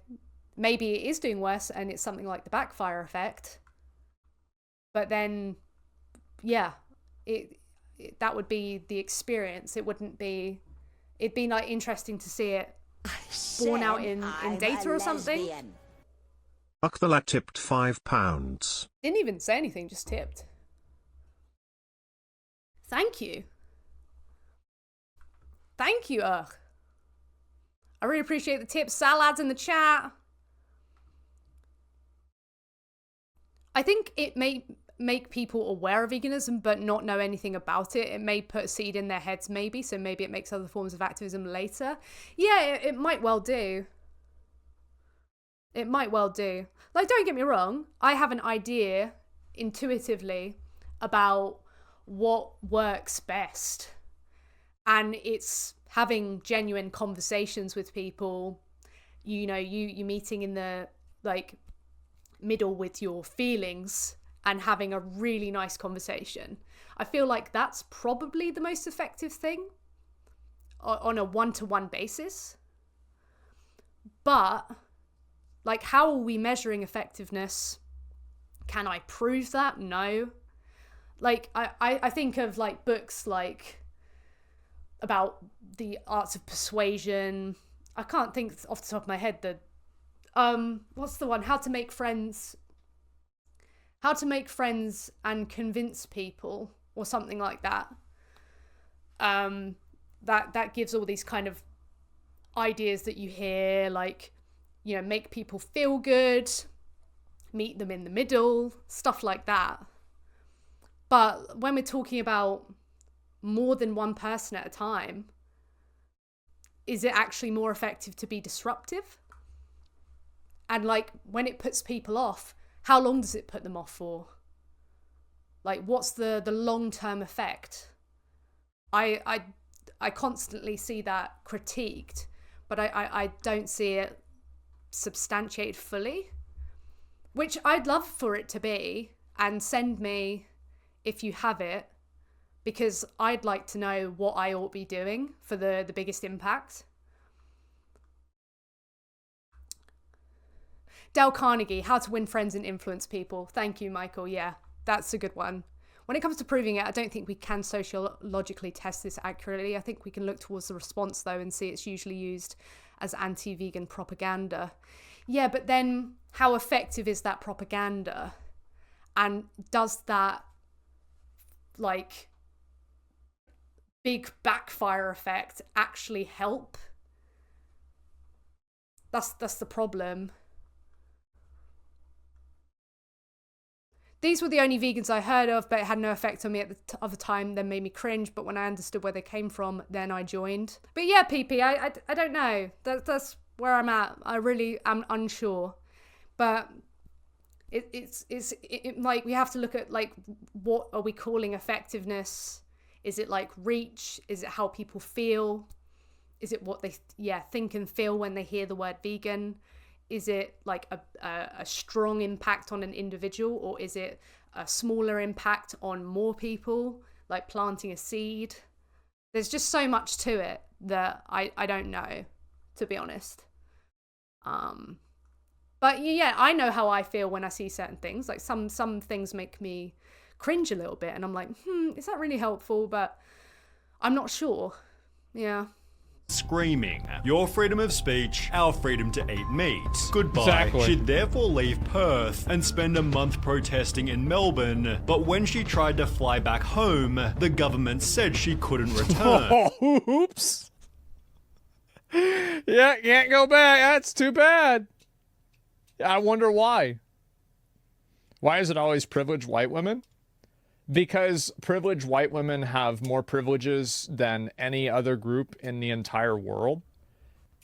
maybe it is doing worse and it's something like the backfire effect. But then, yeah, that would be the experience. It'd be like interesting to see it borne out in data or something. Fuck the lad tipped £5. Didn't even say anything, just tipped. Thank you. Thank you, I really appreciate the tips. Salad's in the chat. I think it may make people aware of veganism but not know anything about it. It may put a seed in their heads, maybe, so maybe it makes other forms of activism later. Yeah, it might well do. It might well do. Like, don't get me wrong, I have an idea intuitively about what works best. And it's having genuine conversations with people, you know, you meeting in the like middle with your feelings and having a really nice conversation. I feel like that's probably the most effective thing on a one-to-one basis. But like, how are we measuring effectiveness? Can I prove that? No. Like, I think of like books like about the arts of persuasion. I can't think off the top of my head what's the one? How to make friends and convince people, or something like that. That gives all these kind of ideas that you hear, like, you know, make people feel good, meet them in the middle, stuff like that. But when we're talking about more than one person at a time, is it actually more effective to be disruptive? And like, when it puts people off, how long does it put them off for? Like, what's the long-term effect? I constantly see that critiqued, but I don't see it substantiated fully, which I'd love for it to be, and send me if you have it, because I'd like to know what I ought to be doing for the biggest impact. Dale Carnegie, How to Win Friends and Influence People. Thank you, Michael. Yeah, that's a good one. When it comes to proving it, I don't think we can sociologically test this accurately. I think we can look towards the response, though, and see it's usually used as anti-vegan propaganda. Yeah, but then how effective is that propaganda? And does that, like, big backfire effect actually help? That's the problem. These were the only vegans I heard of, but it had no effect on me at the other time. They made me cringe, but when I understood where they came from, then I joined. But yeah, PP, I don't know. That's where I'm at. I really am unsure. But it's like we have to look at like, what are we calling effectiveness? Is it like reach? Is it how people feel? Is it what they think and feel when they hear the word vegan? Is it like a strong impact on an individual, or is it a smaller impact on more people, like planting a seed? There's just so much to it that I don't know, to be honest. But yeah, I know how I feel when I see certain things. Like some things make me cringe a little bit, and I'm like, is that really helpful? But I'm not sure. Yeah. Screaming, your freedom of speech, our freedom to eat meat. Goodbye. Exactly. She'd therefore leave Perth and spend a month protesting in Melbourne, but when she tried to fly back home, the government said she couldn't return. Oops. Yeah, can't go back. That's too bad. I wonder why. Why is it always privileged white women? Because privileged white women have more privileges than any other group in the entire world.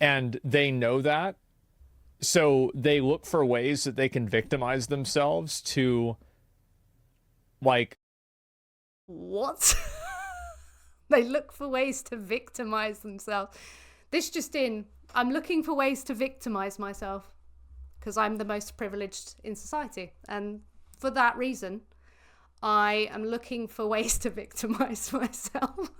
And they know that. So they look for ways that they can victimize themselves to, like... What? They look for ways to victimize themselves. This just in, I'm looking for ways to victimize myself because I'm the most privileged in society. And for that reason, I am looking for ways to victimize myself.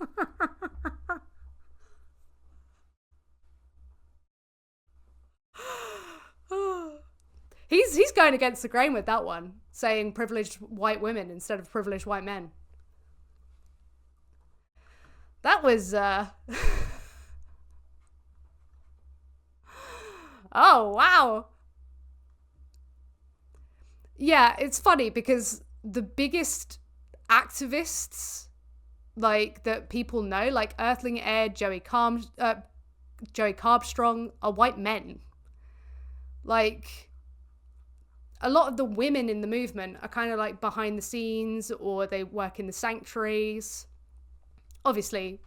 He's going against the grain with that one, saying privileged white women instead of privileged white men. That was oh wow. Yeah, it's funny because the biggest activists, like, that people know, like Earthling Air, Joey Carbstrong, are white men. Like, a lot of the women in the movement are kind of like behind the scenes, or they work in the sanctuaries. Obviously,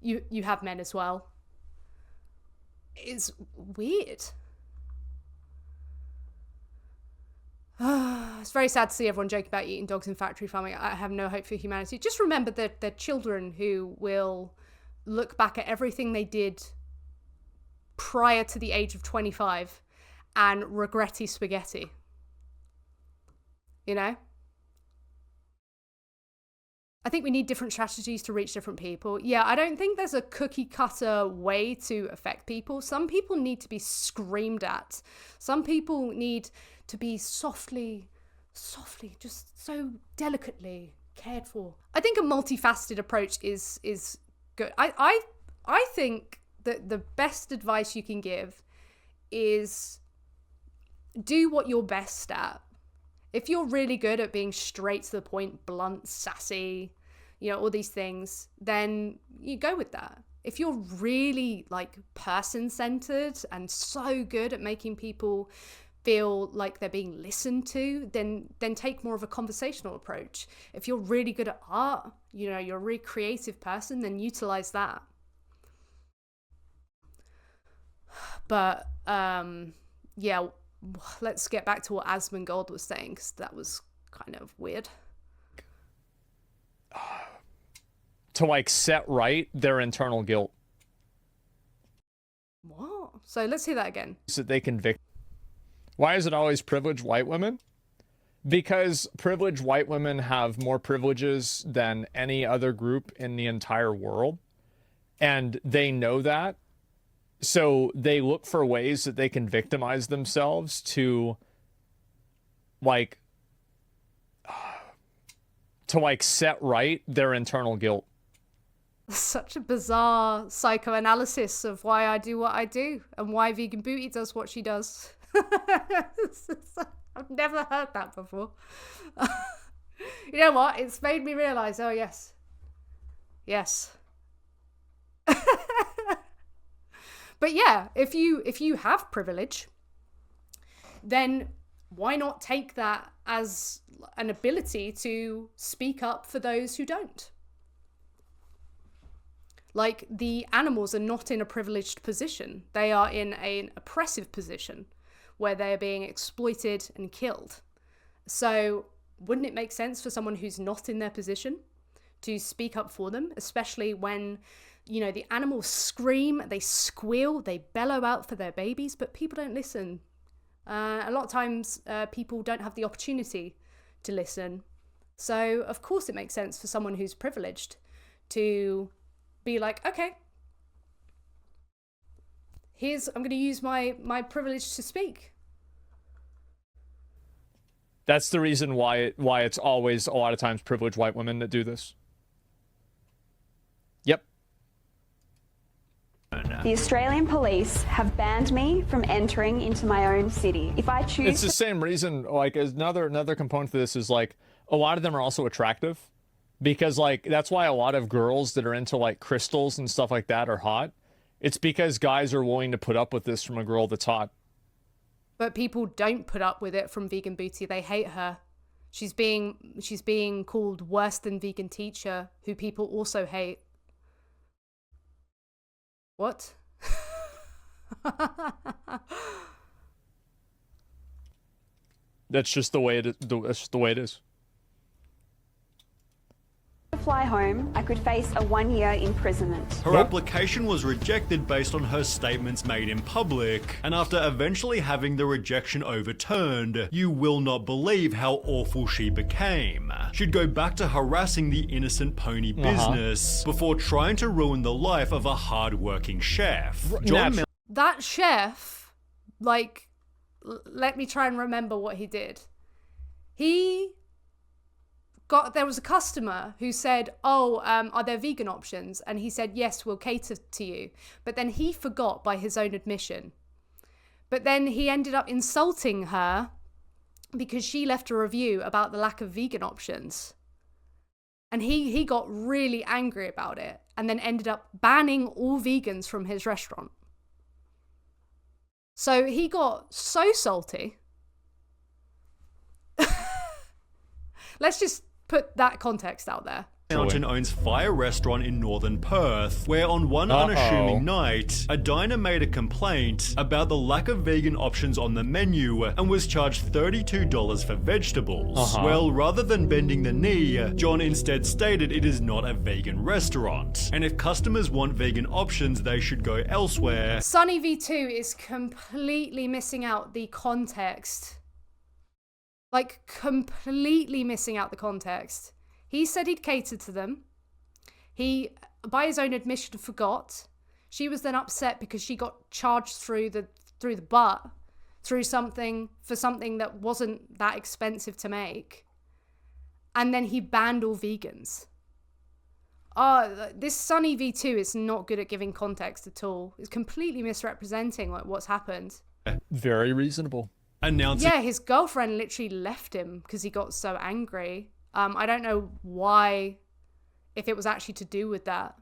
you have men as well. It's weird. It's very sad to see everyone joking about eating dogs in factory farming. I have no hope for humanity. Just remember that they're children who will look back at everything they did prior to the age of 25 and regretty spaghetti. You know? I think we need different strategies to reach different people. Yeah, I don't think there's a cookie cutter way to affect people. Some people need to be screamed at. Some people need to be softly, just so delicately cared for. I think a multifaceted approach is good. I think that the best advice you can give is do what you're best at. If you're really good at being straight to the point, blunt, sassy, you know, all these things, then you go with that. If you're really like person-centered and so good at making people feel like they're being listened to, then take more of a conversational approach. If you're really good at art, you know, you're a really creative person, then utilize that. But yeah, let's get back to what Asmongold was saying, because that was kind of weird. To like set right their internal guilt. What? So let's hear that again. So they convict. Why is it always privileged white women? Because privileged white women have more privileges than any other group in the entire world. And they know that. So they look for ways that they can victimize themselves to like set right their internal guilt. Such a bizarre psychoanalysis of why I do what I do and why V-Gan Booty does what she does. I've never heard that before. You know what? It's made me realize, oh yes. But yeah, if you have privilege, then why not take that as an ability to speak up for those who don't? Like, the animals are not in a privileged position. They are in an oppressive position where they're being exploited and killed. So wouldn't it make sense for someone who's not in their position to speak up for them, especially when, you know, the animals scream, they squeal, they bellow out for their babies, but people don't listen. A lot of times people don't have the opportunity to listen. So of course it makes sense for someone who's privileged to be like, okay, I'm going to use my privilege to speak. That's the reason why it's always a lot of times privileged white women that do this. Yep. The Australian police have banned me from entering into my own city. If I choose It's the same reason, like, another component to this is, like, a lot of them are also attractive. Because, like, that's why a lot of girls that are into, like, crystals and stuff like that are hot. It's because guys are willing to put up with this from a girl that's hot. But people don't put up with it from V-Gan Booty. They hate her. She's being called worse than vegan teacher, who people also hate. What? That's just the way that's just the way it is. fly home, I could face a 1-year imprisonment. Her application was rejected based on her statements made in public, and after eventually having the rejection overturned, you will not believe how awful she became. She'd go back to harassing the innocent pony business before trying to ruin the life of a hard-working chef. That chef, like, let me try and remember what he did. There was a customer who said, oh, are there vegan options? And he said, yes, we'll cater to you. But then he forgot by his own admission. But then he ended up insulting her because she left a review about the lack of vegan options. And he got really angry about it and then ended up banning all vegans from his restaurant. So he got so salty. Let's just put that context out there. Mountain owns Fire Restaurant in northern Perth, where on one unassuming night, a diner made a complaint about the lack of vegan options on the menu and was charged $32 for vegetables. Well, rather than bending the knee, John instead stated it is not a vegan restaurant, and if customers want vegan options, they should go elsewhere. Sunny V2 is completely missing out the context. Like, completely missing out the context. He said he'd cater to them. He, by his own admission, forgot. She was then upset because she got charged through the butt, for something that wasn't that expensive to make. And then he banned all vegans. This Sunny V2 is not good at giving context at all. It's completely misrepresenting like what's happened. Very reasonable. Yeah, his girlfriend literally left him because he got so angry. I don't know why, if it was actually to do with that.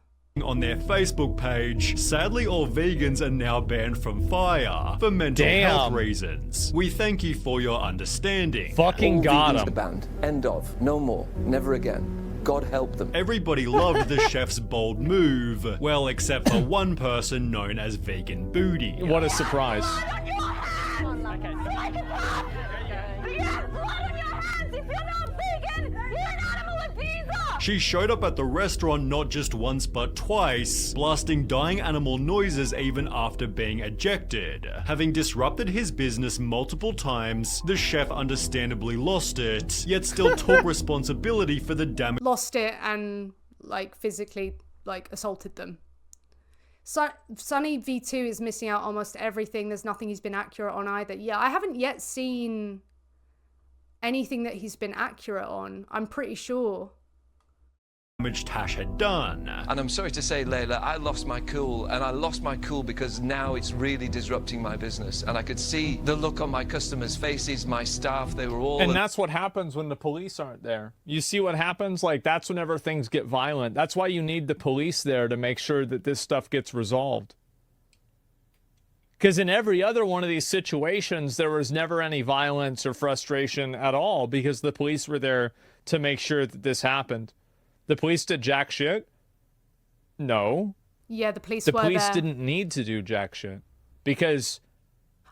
On their Facebook page, sadly all vegans are now banned from Fire for mental health reasons. We thank you for your understanding. Fucking got him. Banned. End of. No more. Never again. God help them. Everybody loved the chef's bold move. Well, except for one person known as V-Gan Booty. What a surprise. She showed up at the restaurant not just once but twice, blasting dying animal noises even after being ejected. Having disrupted his business multiple times, the chef understandably lost it, yet still took responsibility for the damage. Lost it and like physically like assaulted them. Sunny V2 is missing out almost everything. There's nothing he's been accurate on either. Yeah, I haven't yet seen anything that he's been accurate on. I'm pretty sure. Tash had done. And I'm sorry to say, Layla, I lost my cool, and I lost my cool because now it's really disrupting my business. And I could see the look on my customers' faces, my staff, they were all... And that's what happens when the police aren't there. You see what happens? Like, that's whenever things get violent. That's why you need the police there to make sure that this stuff gets resolved. Because in every other one of these situations, there was never any violence or frustration at all because the police were there to make sure that this happened. The police did jack shit? No. Yeah, the police were there. The police didn't need to do jack shit because...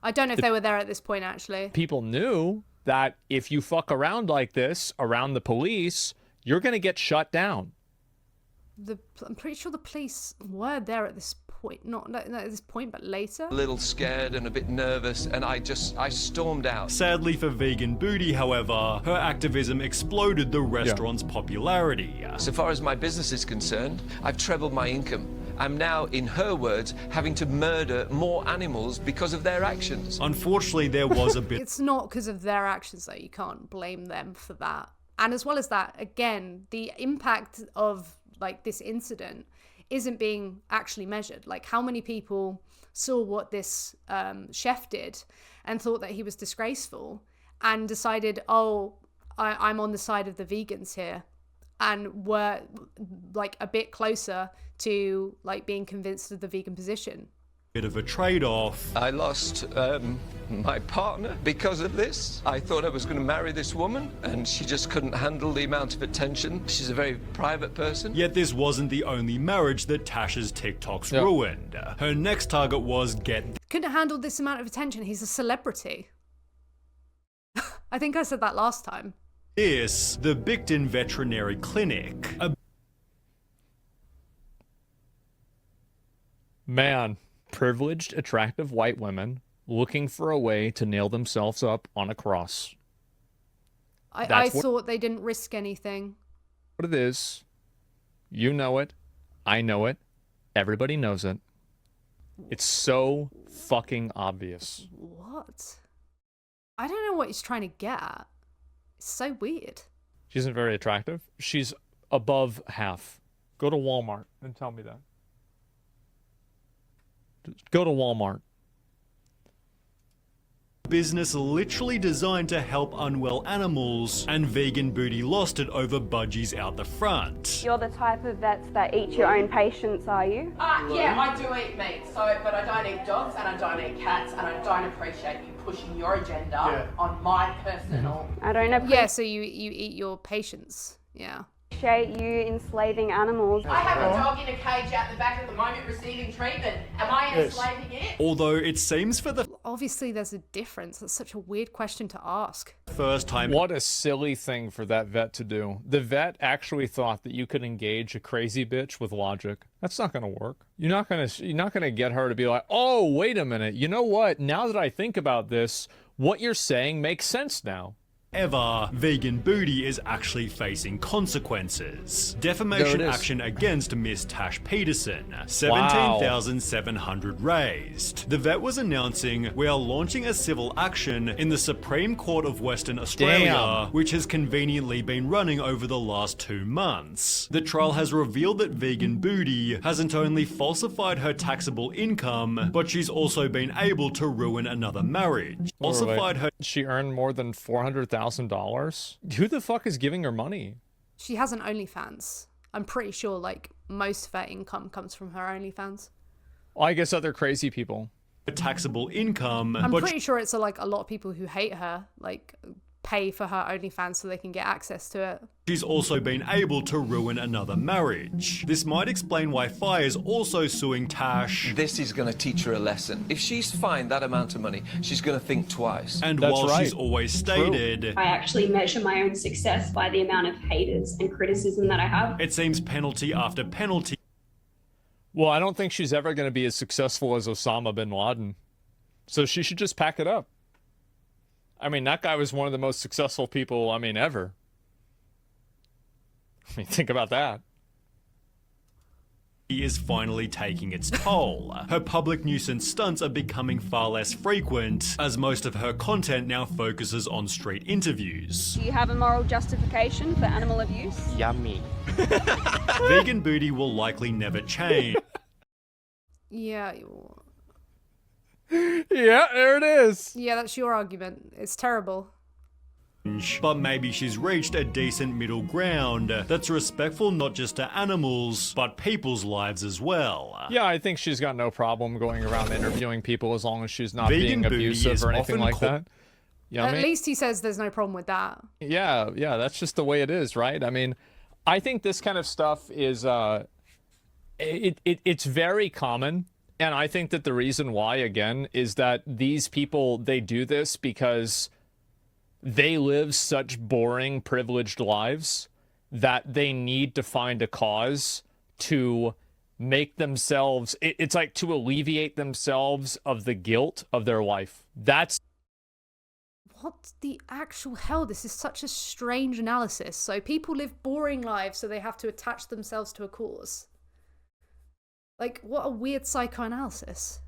I don't know if they were there at this point, actually. People knew that if you fuck around like this around the police, you're going to get shut down. I'm pretty sure the police were there at this point. Not at this point, but later. A little scared and a bit nervous, and I stormed out. Sadly for V-Gan Booty, however, her activism exploded the restaurant's popularity. So far as my business is concerned, I've trebled my income. I'm now, in her words, having to murder more animals because of their actions. Unfortunately, there was a bit... It's not because of their actions, though. You can't blame them for that. And as well as that, again, the impact of like this incident isn't being actually measured. Like, how many people saw what this chef did and thought that he was disgraceful and decided, oh, I'm on the side of the vegans here, and were like a bit closer to like being convinced of the vegan position. Bit of a trade-off. I lost my partner because of this. I thought I was going to marry this woman, and she just couldn't handle the amount of attention. She's a very private person. Yet this wasn't the only marriage that Tasha's TikToks ruined. Her next target was couldn't handle this amount of attention. He's a celebrity. I think I said that last time. This, the Bicton Veterinary Clinic. Man. Privileged, attractive white women looking for a way to nail themselves up on a cross. I thought they didn't risk anything. What it is. You know it. I know it. Everybody knows it. It's so fucking obvious. What? I don't know what he's trying to get at. It's so weird. She isn't very attractive. She's above half. Go to Walmart and tell me that. Go to Walmart. Business literally designed to help unwell animals, and V-Gan Booty lost it over budgies out the front. You're the type of vets that eat your own patients, are you? Yeah, I do eat meat, but I don't eat dogs and I don't eat cats, and I don't appreciate you pushing your agenda on my personal... I don't appreciate... Yeah, so you eat your patients. Yeah. Appreciate you enslaving animals. I have a dog in a cage out the back at the moment receiving treatment. Am I enslaving it? Although it seems for the obviously there's a difference. That's such a weird question to ask. First time. What a silly thing for that vet to do. The vet actually thought that you could engage a crazy bitch with logic. That's not going to work. You're not going to get her to be like, "Oh, wait a minute. You know what? Now that I think about this, what you're saying makes sense now." V-Gan Booty is actually facing consequences. Defamation action against Miss Tash Peterson, 17,700 raised. The vet was announcing, "We are launching a civil action in the Supreme Court of Western Australia, which has conveniently been running over the last 2 months. The trial has revealed that V-Gan Booty hasn't only falsified her taxable income, but she's also been able to ruin another marriage. She earned more than $400,000. Who the fuck is giving her money? She has an OnlyFans. I'm pretty sure like most of her income comes from her OnlyFans. Well, I guess other crazy people. Taxable income. I'm pretty sure it's like a lot of people who hate her like pay for her OnlyFans so they can get access to it. She's also been able to ruin another marriage. This might explain why Fire's also suing Tash. This is going to teach her a lesson. If she's fined that amount of money, she's going to think twice. And while she's always stated, I actually measure my own success by the amount of haters and criticism that I have. It seems penalty after penalty. Well, I don't think she's ever going to be as successful as Osama bin Laden. So she should just pack it up. I mean, that guy was one of the most successful people, ever. I mean, think about that. He is finally taking its toll. Her public nuisance stunts are becoming far less frequent, as most of her content now focuses on street interviews. Do you have a moral justification for animal abuse? Yummy. V-Gan Booty will likely never change. Yeah. Yeah, there it is. Yeah, that's your argument. It's terrible. But maybe she's reached a decent middle ground that's respectful not just to animals, but people's lives as well. Yeah, I think she's got no problem going around interviewing people as long as she's not being abusive or anything like that. At least he says there's no problem with that. Yeah, that's just the way it is, right? I mean, I think this kind of stuff is, it's very common. And I think that the reason why, again, is that these people, they do this because they live such boring, privileged lives that they need to find a cause to make themselves, it's like to alleviate themselves of the guilt of their life. That's What the actual hell? This is such a strange analysis. So people live boring lives, so they have to attach themselves to a cause. Like, what a weird psychoanalysis.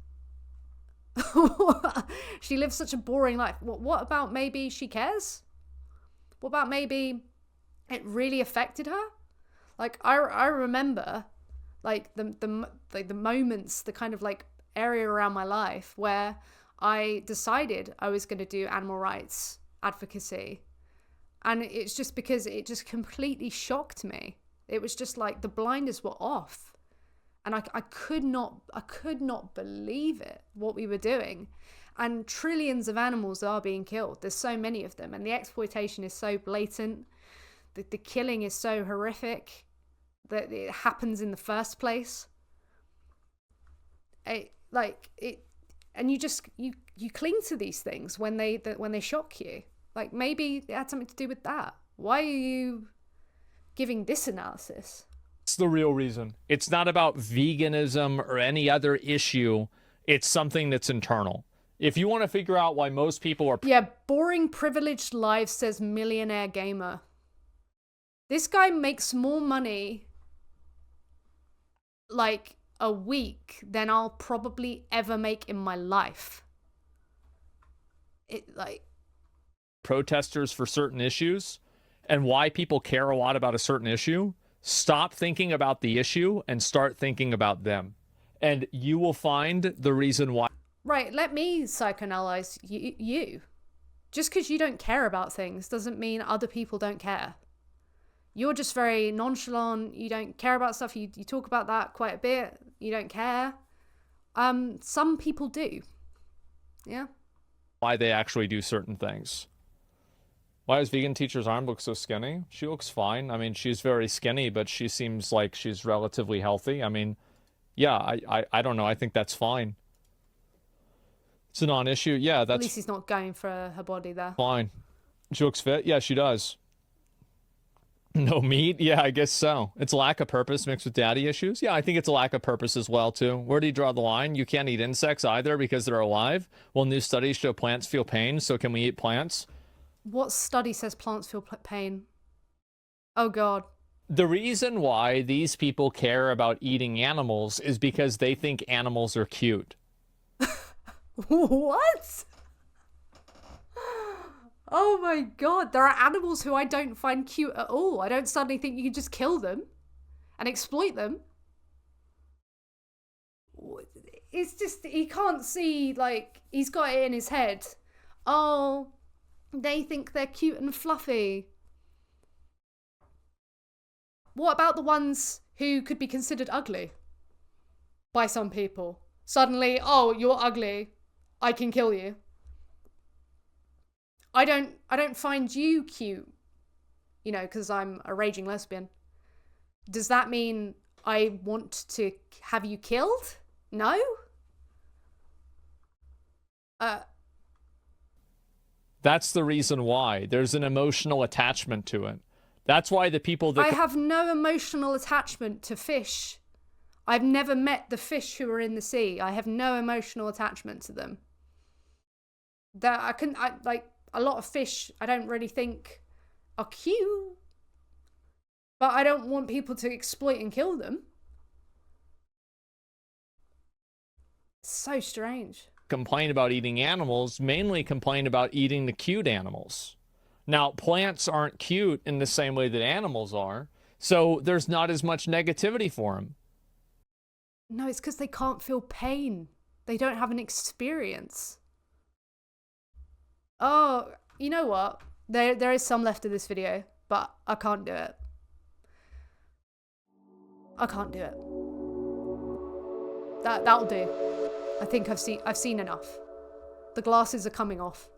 She lives such a boring life. What about maybe she cares? What about maybe it really affected her? Like, I remember, like, the moments, the kind of, like, area around my life where I decided I was going to do animal rights advocacy. And it's just because it just completely shocked me. It was just like the blinders were off. And I could not believe it, what we were doing. And trillions of animals are being killed. There's so many of them. And the exploitation is so blatant. The killing is so horrific that it happens in the first place. And you cling to these things when they shock you. Like, maybe it had something to do with that. Why are you giving this analysis? It's the real reason. It's not about veganism or any other issue. It's something that's internal. If you want to figure out why most people are... Yeah, boring privileged lives, says Millionaire Gamer. This guy makes more money, like, a week than I'll probably ever make in my life. Protesters for certain issues and why people care a lot about a certain issue. Stop thinking about the issue and start thinking about them. And you will find the reason why. Right, let me psychoanalyze you. Just because you don't care about things doesn't mean other people don't care. You're just very nonchalant. You don't care about stuff. You talk about that quite a bit. You don't care. Some people do. Yeah. Why they actually do certain things. Why does vegan teacher's arm look so skinny? She looks fine. I mean, she's very skinny, but she seems like she's relatively healthy. I mean, yeah, I don't know. I think that's fine. It's a non-issue. Yeah, that's... At least he's not going for her body there. Fine. She looks fit? Yeah, she does. No meat? Yeah, I guess so. It's lack of purpose mixed with daddy issues? Yeah, I think it's a lack of purpose as well, too. Where do you draw the line? You can't eat insects either because they're alive? Well, new studies show plants feel pain, so can we eat plants? What study says plants feel pain? Oh, God. The reason why these people care about eating animals is because they think animals are cute. What? Oh my God. There are animals who I don't find cute at all. I don't suddenly think you can just kill them and exploit them. It's just, he can't see, like, he's got it in his head. Oh, they think they're cute and fluffy. What about the ones who could be considered ugly by some people? Suddenly, oh, you're ugly, I can kill you. I don't find you cute, you know, because I'm a raging lesbian. Does that mean I want to have you killed? No? That's the reason why. There's an emotional attachment to it. That's why the people that... I have no emotional attachment to fish. I've never met the fish who are in the sea. I have no emotional attachment to them. Like, a lot of fish I don't really think are cute. But I don't want people to exploit and kill them. So strange. Complain about eating animals, mainly complain about eating the cute animals. Now, plants aren't cute in the same way that animals are, so there's not as much negativity for them. No, it's because they can't feel pain. They don't have an experience. Oh, you know what? There is some left of this video, but I can't do it. I can't do it. That'll do. I think I've seen enough. The glasses are coming off.